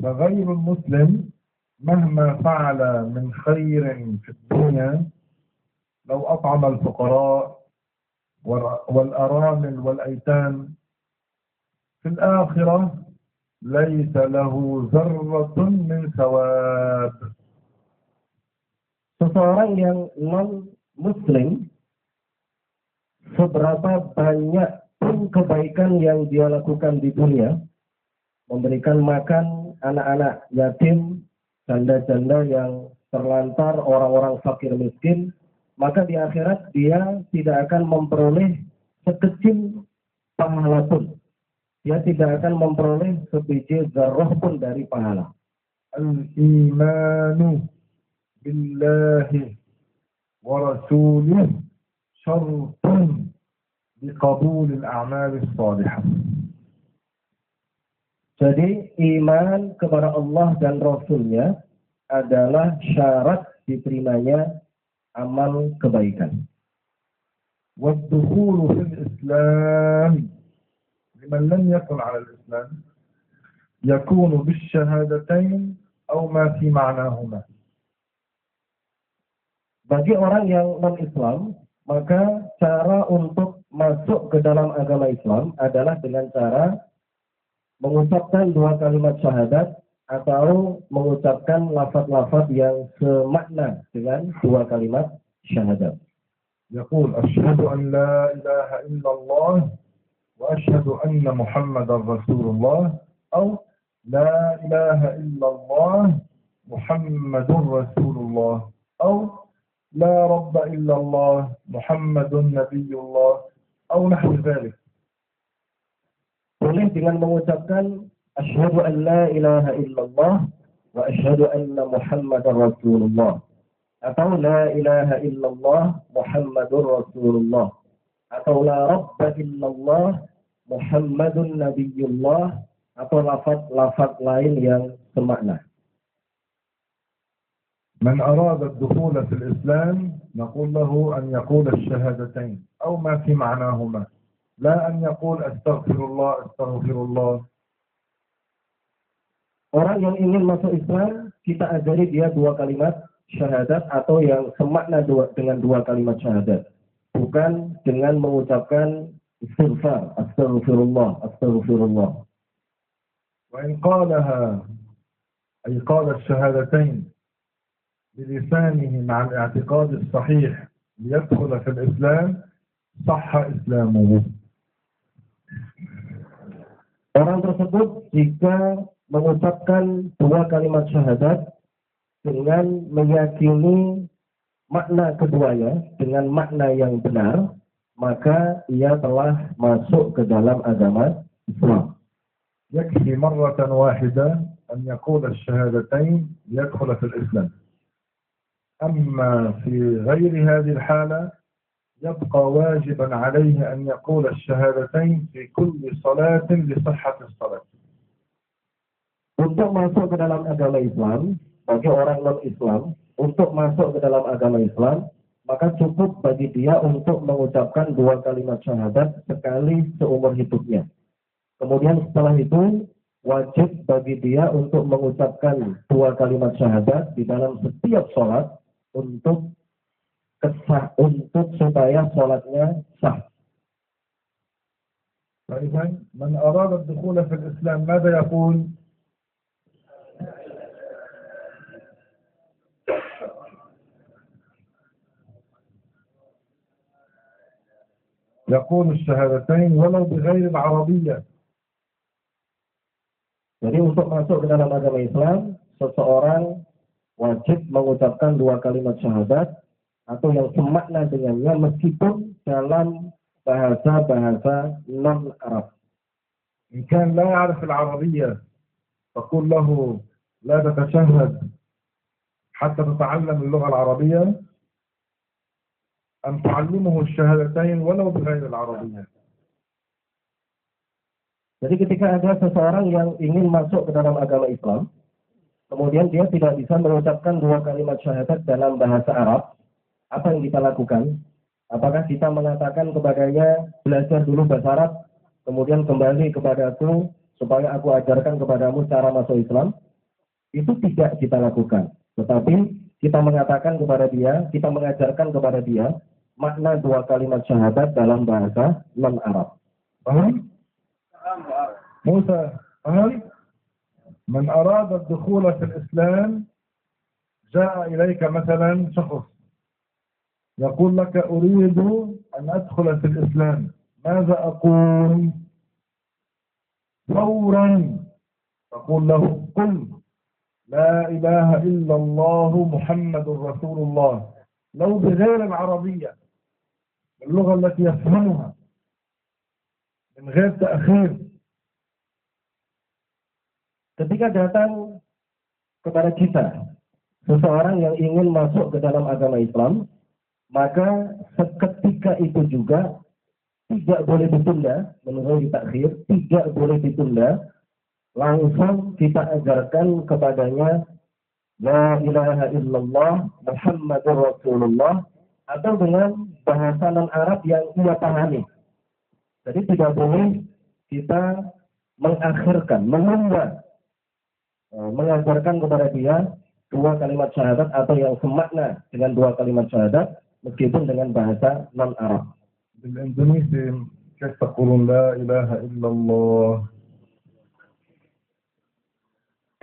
فغير المسلم مهما فعل من خير في الدنيا لو أطعم الفقراء والأرامل والأيتام في الآخرة ليس له ذرة من ثواب. Seseorang yang non-muslim, seberapa banyak pun kebaikan yang dia lakukan di dunia, memberikan makan anak-anak yatim, janda-janda yang terlantar, orang-orang fakir miskin, maka di akhirat dia tidak akan memperoleh sekecil pahala pun. Dia tidak akan memperoleh sebiji zarrah pun dari pahala. Al-imanu billahi wa rasulih syartun biqabul al-a'mal as-salihah. Jadi iman kepada Allah dan Rasulnya adalah syarat diterimanya amal kebaikan. Wad-dukhulu fil Islam liman lam yakun 'ala al-Islam yakunu bisyahadatain aw ma fi ma'nahuma. Bagi orang yang non-Islam, maka cara untuk masuk ke dalam agama Islam adalah dengan cara mengucapkan dua kalimat syahadat atau mengucapkan lafaz-lafaz yang semakna dengan dua kalimat syahadat. يقول أشهد أن لا إله إلا الله وأشهد أن محمدا رسول الله أو لا إله إلا الله محمد رسول الله أو لا رب إلا الله محمد نبي الله أو نحو ذلك. Boleh dengan mengucapkan asyhadu an la ilaha illallah wa asyhadu anna muhammadar rasulullah atau la ilaha illallah muhammadur rasulullah atau la rabba illallah muhammadun nabiyullah atau lafaz-lafaz lain yang semakna. من أراد الدخول في الإسلام نقول له أن يقول الشهادتين أو ما في معناهما، لا أن يقول أستغفر الله أستغفر الله. Orang yang ingin masuk Islam, kita ajari dia dua kalimat syahadat atau yang semakna dengan dua kalimat syahadat. Bukan dengan mengucapkan istighfar, astagfirullah, astagfirullah. وإن قالها أي قال الشهادتين بلسانه مع الاعتقاد الصحيح ليدخل في الإسلام صح إسلامه. Orang tersebut jika mengucapkan dua kalimat syahadat dengan meyakini makna keduanya dengan makna yang benar, maka ia telah masuk ke dalam agama Islam. يكفي مرة واحدة أن يقول الشهادتين ليدخل في الإسلام. أما في غير هذه الحالة يبقى واجبا عليه أن يقول الشهادتين في كل صلاة لصحة الصلاة. Untuk masuk ke dalam agama Islam, bagi orang non-Islam, untuk masuk ke dalam agama Islam, maka cukup bagi dia untuk mengucapkan dua kalimat syahadat sekali seumur hidupnya. Kemudian setelah itu, wajib bagi dia untuk mengucapkan dua kalimat syahadat di dalam setiap sholat untuk supaya sholatnya sah. فإذا من أراد الدخول في الإسلام ماذا يقول؟ يقول الشهادتين ولو بغير العربية. Jadi untuk masuk ke dalam agama Islam, seseorang wajib mengucapkan dua kalimat syahadat atau yang semakna dengannya meskipun dalam bahasa-bahasa non-Arab. إن كان لا يعرف العربية تقول له لا تتشهد حتى تتعلم اللغة العربية أم تعلمه الشهادتين ولو بغير العربية. Jadi ketika ada seseorang yang ingin masuk ke dalam agama Islam, kemudian dia tidak bisa mengucapkan dua kalimat syahadat dalam bahasa Arab, apa yang kita lakukan? Apakah kita mengatakan kepadanya, belajar dulu bahasa Arab, kemudian kembali kepadaku, supaya aku ajarkan kepadamu cara masuk Islam? Itu tidak kita lakukan. Tetapi kita mengatakan kepada dia, kita mengajarkan kepada dia, makna dua kalimat syahadat dalam bahasa non-Arab. Paham? موسى فهم؟ من أراد الدخول في الإسلام جاء إليك مثلا شخص يقول لك أريد أن أدخل في الإسلام ماذا أقول؟ فورا تقول له قل لا إله إلا الله محمد رسول الله لو بغير العربية اللغة التي يفهمها من غير تأخير. Ketika datang kepada kita seseorang yang ingin masuk ke dalam agama Islam, maka seketika itu juga tidak boleh ditunda, menunggu takhir, tidak boleh ditunda, langsung kita ajarkan kepadanya la ilaha illallah Muhammadur Rasulullah atau dengan bahasa non-Arab yang ia pahami. Jadi tidak boleh kita mengakhirkan, menunda, mengajarkan kepada dia dua kalimat syahadat atau yang semakna dengan dua kalimat syahadat meskipun dengan bahasa non-Arab. بالإندونيسي كيف تقولون لا إله إلا الله؟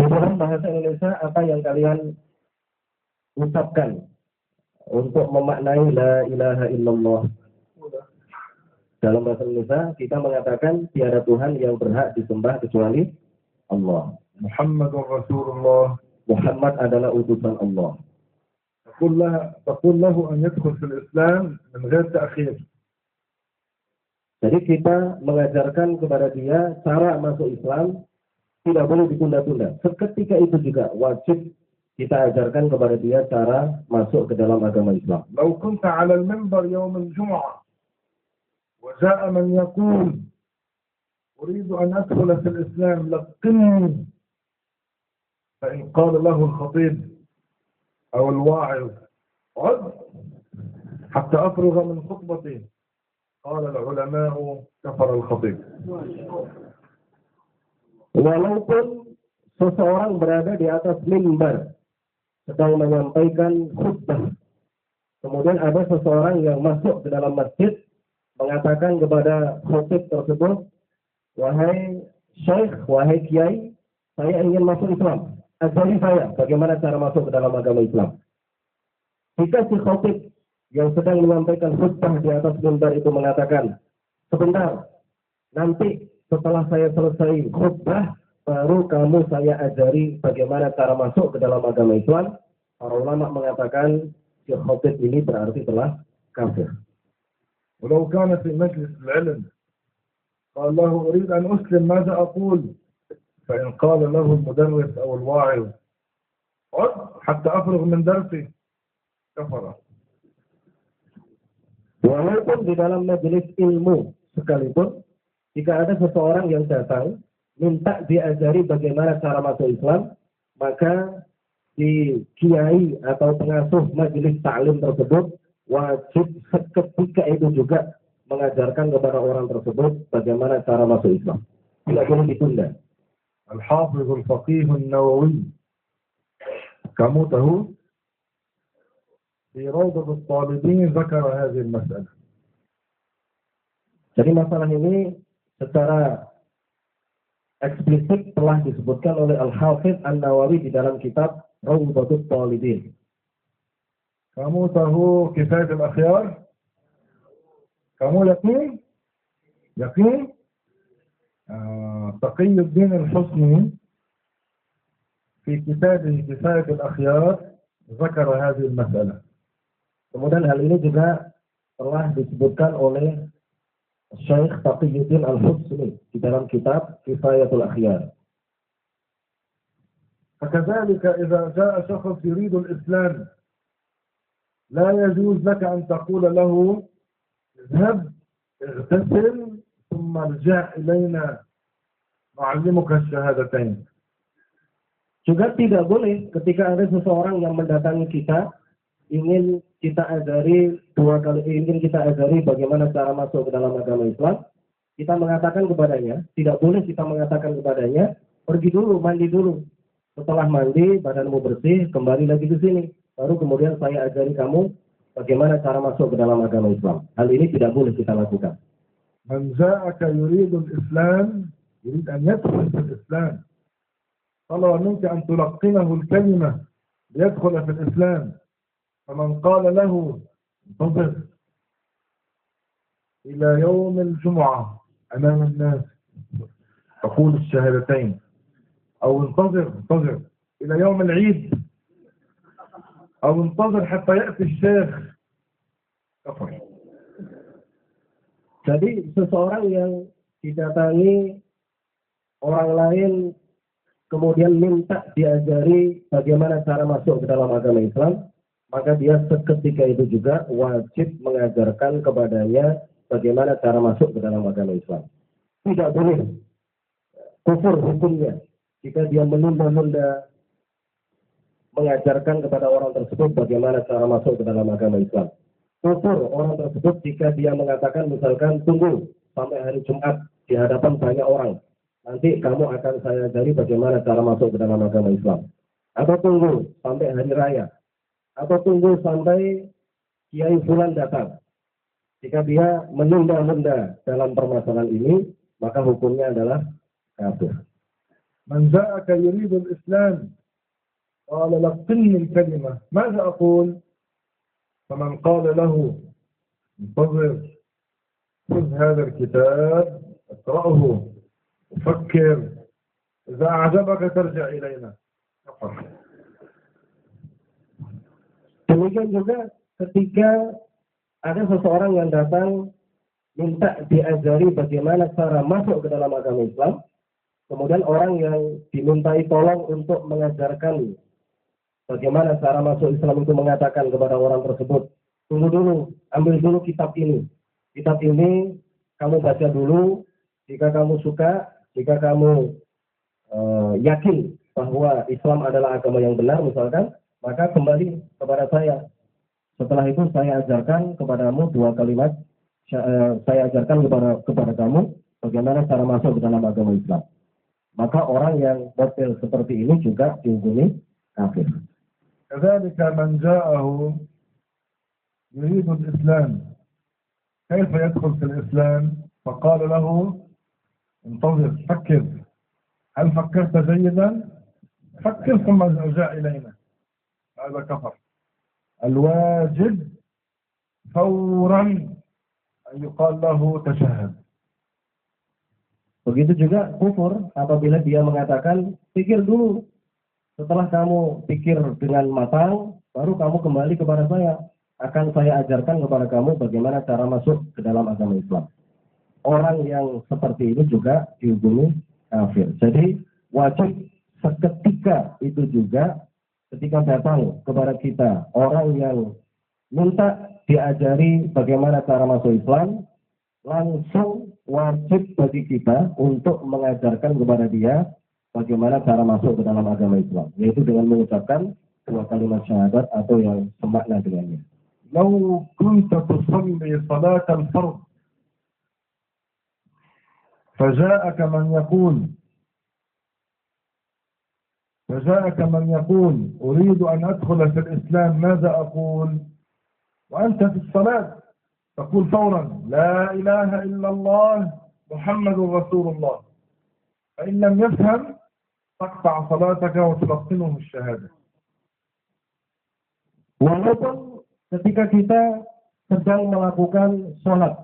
Di dalam bahasa Indonesia, apa yang kalian ucapkan untuk memaknai la ilaha illallah? Dalam bahasa Indonesia, kita mengatakan tiada Tuhan yang berhak disembah kecuali Allah. محمد رسول الله. Muhammad adalah utusan Allah. تقول له أن يدخل في الإسلام من غير تأخير. Jadi kita mengajarkan kepada dia cara masuk Islam tidak boleh ditunda-tunda. Seketika itu juga wajib kita ajarkan kepada dia cara masuk ke dalam agama Islam. لو كنت على المنبر يوم الجمعة وجاء من يقول أريد أن أدخل في الإسلام لقني، فإن قال له الخطيب أو الواعظ عد حتى أفرغ من خطبتي، قال العلماء كفر الخطيب. Walaupun seseorang berada di atas mimbar sedang menyampaikan khutbah, kemudian ada seseorang yang masuk ke dalam masjid mengatakan kepada khatib tersebut, wahai syekh, wahai kiai, saya ingin masuk Islam, ajari saya bagaimana cara masuk ke dalam agama Islam. Jika si khatib yang sedang menyampaikan khutbah di atas mimbar itu mengatakan, sebentar, nanti setelah saya selesai khutbah, baru kamu saya ajari bagaimana cara masuk ke dalam agama Islam. Para ulama mengatakan si khatib ini berarti telah kafir. ولو كان في مجلس العلم قال له أريد أن أسلم ماذا أقول؟ فإن قال له المدرس أو الواعظ عد حتى أفرغ من درسي، كفر. Walaupun di dalam majelis ilmu sekalipun, jika ada seseorang yang datang minta diajari bagaimana cara masuk Islam, maka si kiai atau pengasuh majelis taklim tersebut wajib seketika itu juga mengajarkan kepada orang tersebut bagaimana cara masuk Islam. Tidak boleh ditunda. الحافظ الفقيه النووي kamu tahu في روضة الطالبين ذكر هذه المسألة. Jadi masalah ini secara eksplisit telah disebutkan oleh Al-Hafidh An-Nawawi di dalam kitab Rawdatul Talibin. Kamu tahu Kifayat al-Akhyar? Kamu yakin? Yakin? Taqiyuddin al-Husni في كتابه كفاية الأخيار ذكر هذه المسألة. Kemudian hal ini juga telah disebutkan oleh Syekh Taqiyuddin Al-Husni di dalam kitab Kifayatul Akhyar. فكذلك إذا جاء شخص يريد الإسلام لا يجوز لك أن تقول له اذهب اغتسل ثم ارجع إلينا نعلمك الشهادتين. Juga tidak boleh ketika ada seseorang yang mendatangi kita ingin kita ajari bagaimana cara masuk ke dalam agama Islam, kita mengatakan kepadanya, tidak boleh kita mengatakan kepadanya, pergi dulu, mandi dulu. Setelah mandi, badanmu bersih, kembali lagi ke sini. Baru kemudian saya ajari kamu bagaimana cara masuk ke dalam agama Islam. Hal ini tidak boleh kita lakukan. Man ja'aka yuridu al-Islam, yurid an yadkhul fil Islam. طلب منك أن تلقنه الكلمة ليدخل في الإسلام، فمن قال له انتظر إلى يوم الجمعة أمام الناس تقول الشهادتين، أو انتظر إلى يوم العيد، أو انتظر حتى يأتي الشيخ، كفر. Jadi seseorang yang didatangi orang lain kemudian minta diajari bagaimana cara masuk ke dalam agama Islam, maka dia seketika itu juga wajib mengajarkan kepadanya bagaimana cara masuk ke dalam agama Islam. Tidak boleh kufur hukumnya jika dia menunda-nunda mengajarkan kepada orang tersebut bagaimana cara masuk ke dalam agama Islam. Kufur orang tersebut jika dia mengatakan misalkan tunggu sampai hari Jumat di hadapan banyak orang. Nanti kamu akan saya ajari bagaimana cara masuk ke dalam agama Islam. Atau tunggu sampai hari raya. Atau tunggu sampai Kiai Fulan datang. Jika dia menunda-nunda dalam permasalahan ini, maka hukumnya adalah kafir. من جاءك يريد الإسلام قال لقني الكلمة ماذا أقول؟ فمن قال له انتظر خذ هذا الكتاب اقرأه وفكر إذا أعجبك ترجع إلينا. Demikian juga ketika ada seseorang yang datang minta diajari bagaimana cara masuk ke dalam agama Islam, kemudian orang yang dimintai tolong untuk mengajarkan bagaimana cara masuk Islam itu mengatakan kepada orang tersebut, tunggu dulu, ambil dulu kitab ini. Kitab ini kamu baca dulu, jika kamu suka, jika kamu yakin bahwa Islam adalah agama yang benar misalkan, maka kembali kepada saya. Setelah itu saya ajarkan kepadamu 2 kalimat, saya ajarkan kepada kamu bagaimana cara masuk ke dalam agama Islam. Maka orang yang model seperti ini juga dihukumi kafir. كذلك من جاءه يريد الإسلام كيف يدخل في الإسلام فقال له انتظر فكر هل فكرت جيدا فكر ثم ارجع إلينا هذا كفر. الواجب فورا أن يقال له تشهد. Begitu juga kufur apabila dia mengatakan pikir dulu. Setelah kamu pikir dengan matang, baru kamu kembali kepada saya. Akan saya ajarkan kepada kamu bagaimana cara masuk ke dalam agama Islam. Orang yang seperti ini juga dihukumi kafir. Jadi wajib seketika itu juga ketika datang kepada kita orang yang minta diajari bagaimana cara masuk Islam, langsung wajib bagi kita untuk mengajarkan kepada dia bagaimana cara masuk ke dalam agama Islam, yaitu dengan mengucapkan 2 kalimat syahadat atau yang semakna dengannya. لو كنت تصلي صلاة الفرض فجاءك من يقول أريد أن أدخل في الإسلام ماذا أقول؟ وأنت في الصلاة تقول فورا لا إله إلا الله محمد رسول الله. فإن لم يفهم تقطع صلاتك وتلقنه الشهادة. Walaupun ketika kita sedang melakukan sholat,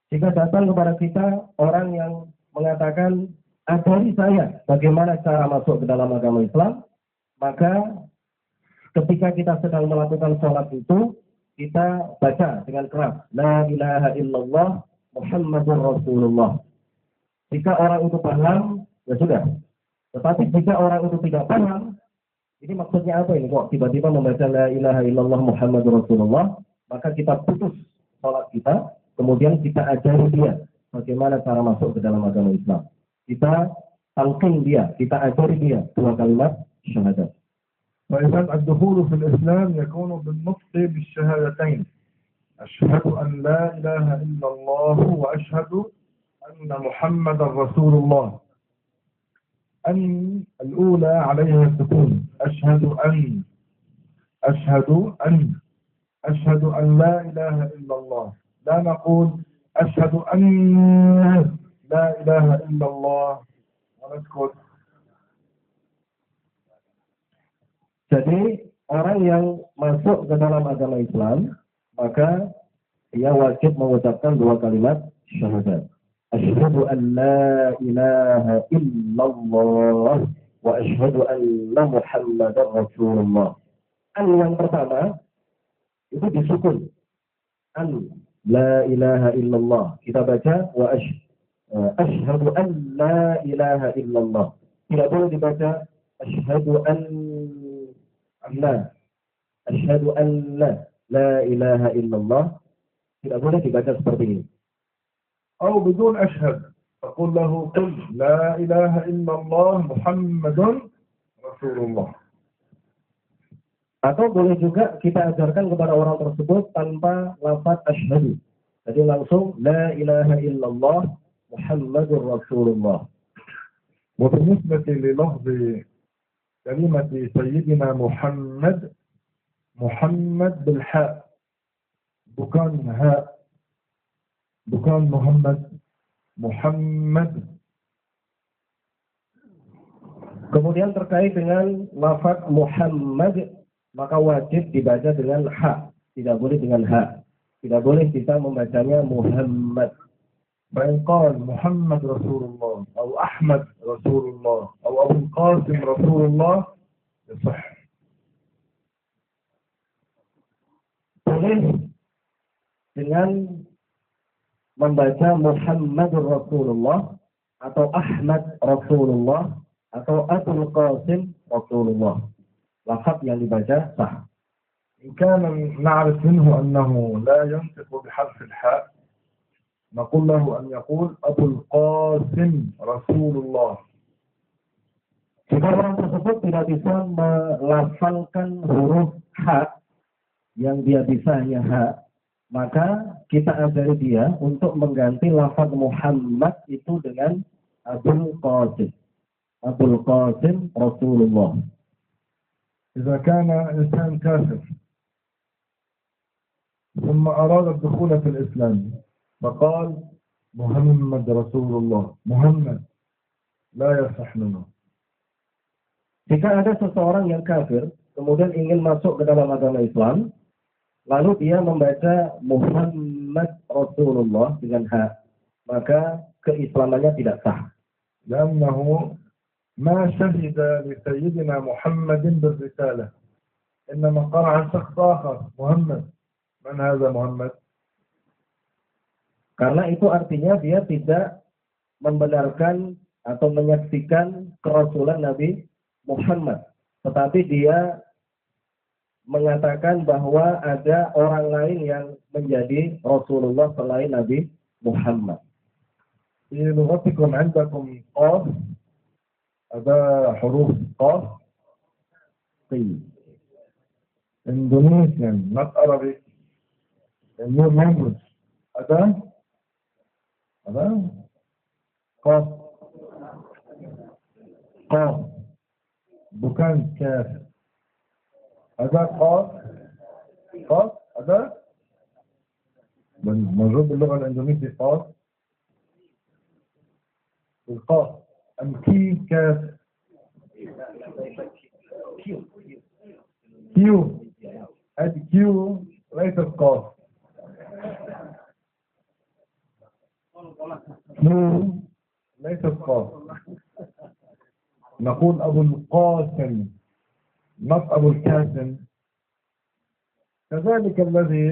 jika datang kepada kita orang yang mengatakan ajari saya bagaimana cara masuk ke dalam agama Islam, maka ketika kita sedang melakukan sholat itu kita baca dengan keras la ilaha illallah Muhammadur Rasulullah. Jika orang itu paham, ya sudah. Tetapi jika orang itu tidak paham, ini maksudnya apa ini? Kok tiba-tiba membaca la ilaha illallah Muhammadur Rasulullah, maka kita putus sholat kita, kemudian kita ajari dia bagaimana cara masuk ke dalam agama Islam. Kita talqin dia, kita ajari dia 2 kalimat syahadat. وإذن الدخول في الإسلام يكون بالنطق بالشهادتين أشهد أن لا إله إلا الله وأشهد أن محمد رسول الله. أن الأولى عليها السكون أشهد أن لا إله إلا الله. لا نقول أشهد أن لا إله إلا الله ونسكت. Jadi orang yang masuk ke dalam agama Islam, maka ia wajib mengucapkan 2 kalimat syahadat. Asyhadu an la ilaha illallah wa asyhadu anna Muhammadar Rasulullah. An yang pertama itu disukun. An la ilaha illallah. Kita baca wa asyhadu an la ilaha illallah. Tidak boleh dibaca asyhadu an asyhadu an la ilaha illallah. Tidak boleh dibaca seperti ini. أو بدون أشهد تقول له قل لا إله إلا الله محمد رسول الله. Atau boleh juga kita ajarkan kepada orang tersebut tanpa lafaz asyhadu. Jadi langsung la ilaha illallah Muhammadur Rasulullah. وبالنسبة للفظ كلمة سيدنا محمد بالحاء bukan ha. bukan Muhammad, Muhammad. Kemudian terkait dengan lafaz Muhammad, maka wajib dibaca dengan ha, tidak boleh dengan ha. Tidak boleh kita membacanya Muhammad. فإن قال محمد رسول الله أو أحمد رسول الله أو أبو القاسم رسول الله يصح. Boleh dengan membaca Muhammad Rasulullah atau Ahmad Rasulullah atau Abul Qasim Rasulullah. Lafaz yang dibaca sah. إن كان نعرف منه أنه لا ينطق بحرف الحاء نقول له أن يقول أبو القاسم رسول الله. Jika orang tersebut tidak bisa melafalkan huruf ha, yang dia bisa hanya ha, maka kita ajari dia untuk mengganti lafaz Muhammad itu dengan Abul Qasim. Abul Qasim Rasulullah. إذا كان إنسان كافر ثم أراد الدخول في الإسلام فقال محمد رسول الله محمد لا يصح منه. Jika ada seseorang yang kafir kemudian ingin masuk ke dalam agama Islam, lalu dia membaca Muhammad Rasulullah dengan ha, maka keislamannya tidak sah. لأنه ما شهد لسيدنا محمد بالرسالة إنما قال عن شخص آخر محمد. من هذا محمد؟ Karena itu artinya dia tidak membenarkan atau menyaksikan kerasulan Nabi Muhammad, tetapi dia mengatakan bahwa ada orang lain yang menjadi Rasulullah selain Nabi Muhammad. في لغتكم عندكم قاف، هذا حروف قاف. Indonesian, not Arabic. In your language, ada qaf, qaf, bukan kaf. Ada qaf, qaf, ada. موجود باللغة الإندونيسية قاف، القاف، أم كي كاف، كيو، هذه كيو ليست قاف. نون ليست قاف. نقول أبو القاسم not أبو الكاسم. كذلك الذي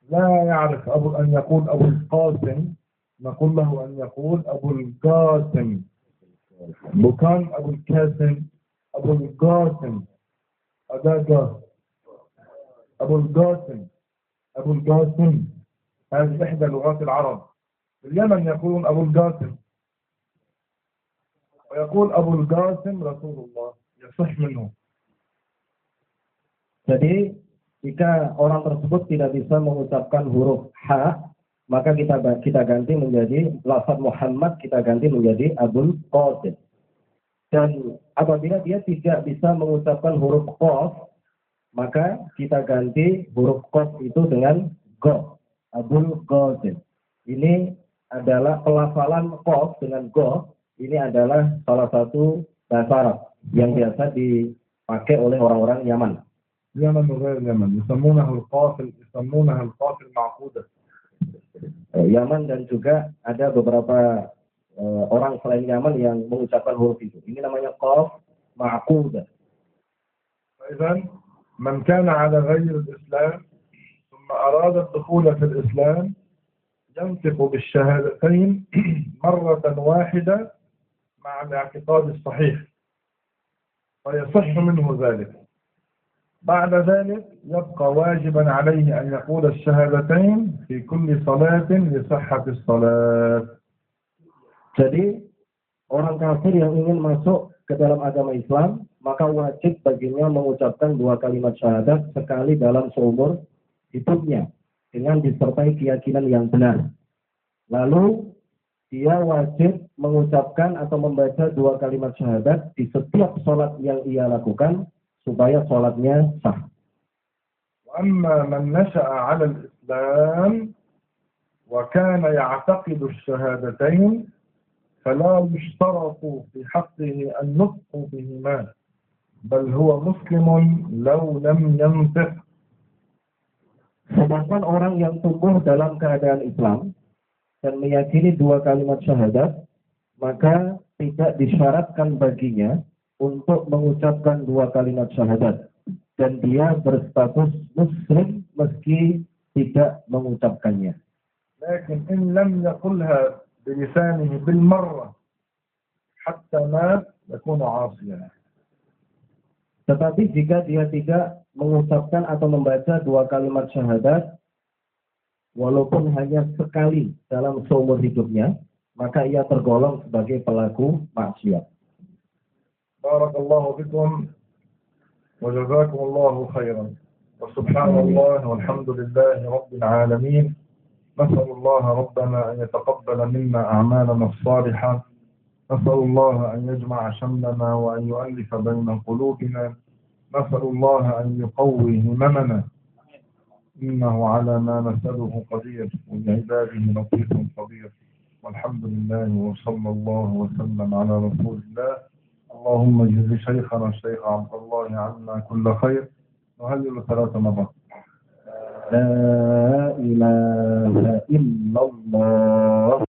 لا يعرف أن يقول أبو القاسم نقول له أن يقول أبو القاسم، bukan أبو الكاسم، أبو القاسم. هذا أبو القاسم، أبو القاسم، هذه إحدى لغات العرب. في اليمن يقولون أبو القاسم ويقول أبو القاسم رسول الله، يصح منه. Jadi jika orang tersebut tidak bisa mengucapkan huruf ha, maka kita ganti menjadi lafaz Muhammad, kita ganti menjadi Abul Qasim. Dan apabila dia tidak bisa mengucapkan huruf qaf, maka kita ganti huruf qaf itu dengan go, Abul Qasim. Ini adalah pelafalan qaf dengan go, ini adalah salah satu bahasa Arab yang biasa dipakai oleh orang-orang Yaman. اليمن وغير اليمن يسمونها القاف المعقودة. Yaman dan juga ada beberapa orang selain Yaman yang mengucapkan huruf itu. Ini namanya qaf ma'qudah. فإذا من كان على غير الإسلام ثم أراد الدخول في الإسلام ينطق بالشهادتين مرة واحدة مع الاعتقاد الصحيح فيصح منه ذلك. بعد ذلك يبقى واجبا عليه أن يقول الشهادتين في كل صلاة لصحة الصلاة. Jadi orang kafir yang ingin masuk ke dalam agama Islam, maka wajib baginya mengucapkan 2 kalimat syahadat sekali dalam seumur hidupnya dengan disertai keyakinan yang benar. Lalu dia wajib mengucapkan atau membaca 2 kalimat syahadat di setiap sholat yang ia lakukan supaya sholatnya sah. وأما من نشأ على الإسلام وكان يعتقد الشهادتين فلا يشترط في حقه النطق بهما بل هو مسلم لو لم ينطق. Sedangkan orang yang tumbuh dalam keadaan Islam dan meyakini dua kalimat syahadat, maka tidak disyaratkan baginya untuk mengucapkan dua kalimat syahadat, dan dia berstatus muslim meski tidak mengucapkannya. لكن إن لم يقلها بلسانه بالمرة حتى مات يكون عاصيا. Tetapi jika dia tidak mengucapkan atau membaca dua kalimat syahadat, walaupun hanya sekali dalam seumur hidupnya, maka ia tergolong sebagai pelaku maksiat. Barakallahu fikum wa jazakumullahu khairan. Wa subhanallah walhamdulillahi rabbil alamin. نسأل الله ربنا أن يتقبل منا أعمالنا الصالحة. نسأل الله أن يجمع شملنا وأن يؤلف بين قلوبنا. نسأل الله أن يقوي هممنا إنه على ما نسأله قدير ولعباده لطيف خبير. والحمد لله وصلى الله وسلم على رسول الله. اللهم اجز شيخنا الشيخ عبد الله عنا كل خير. نهلل 3 مرات. لا إله إلا الله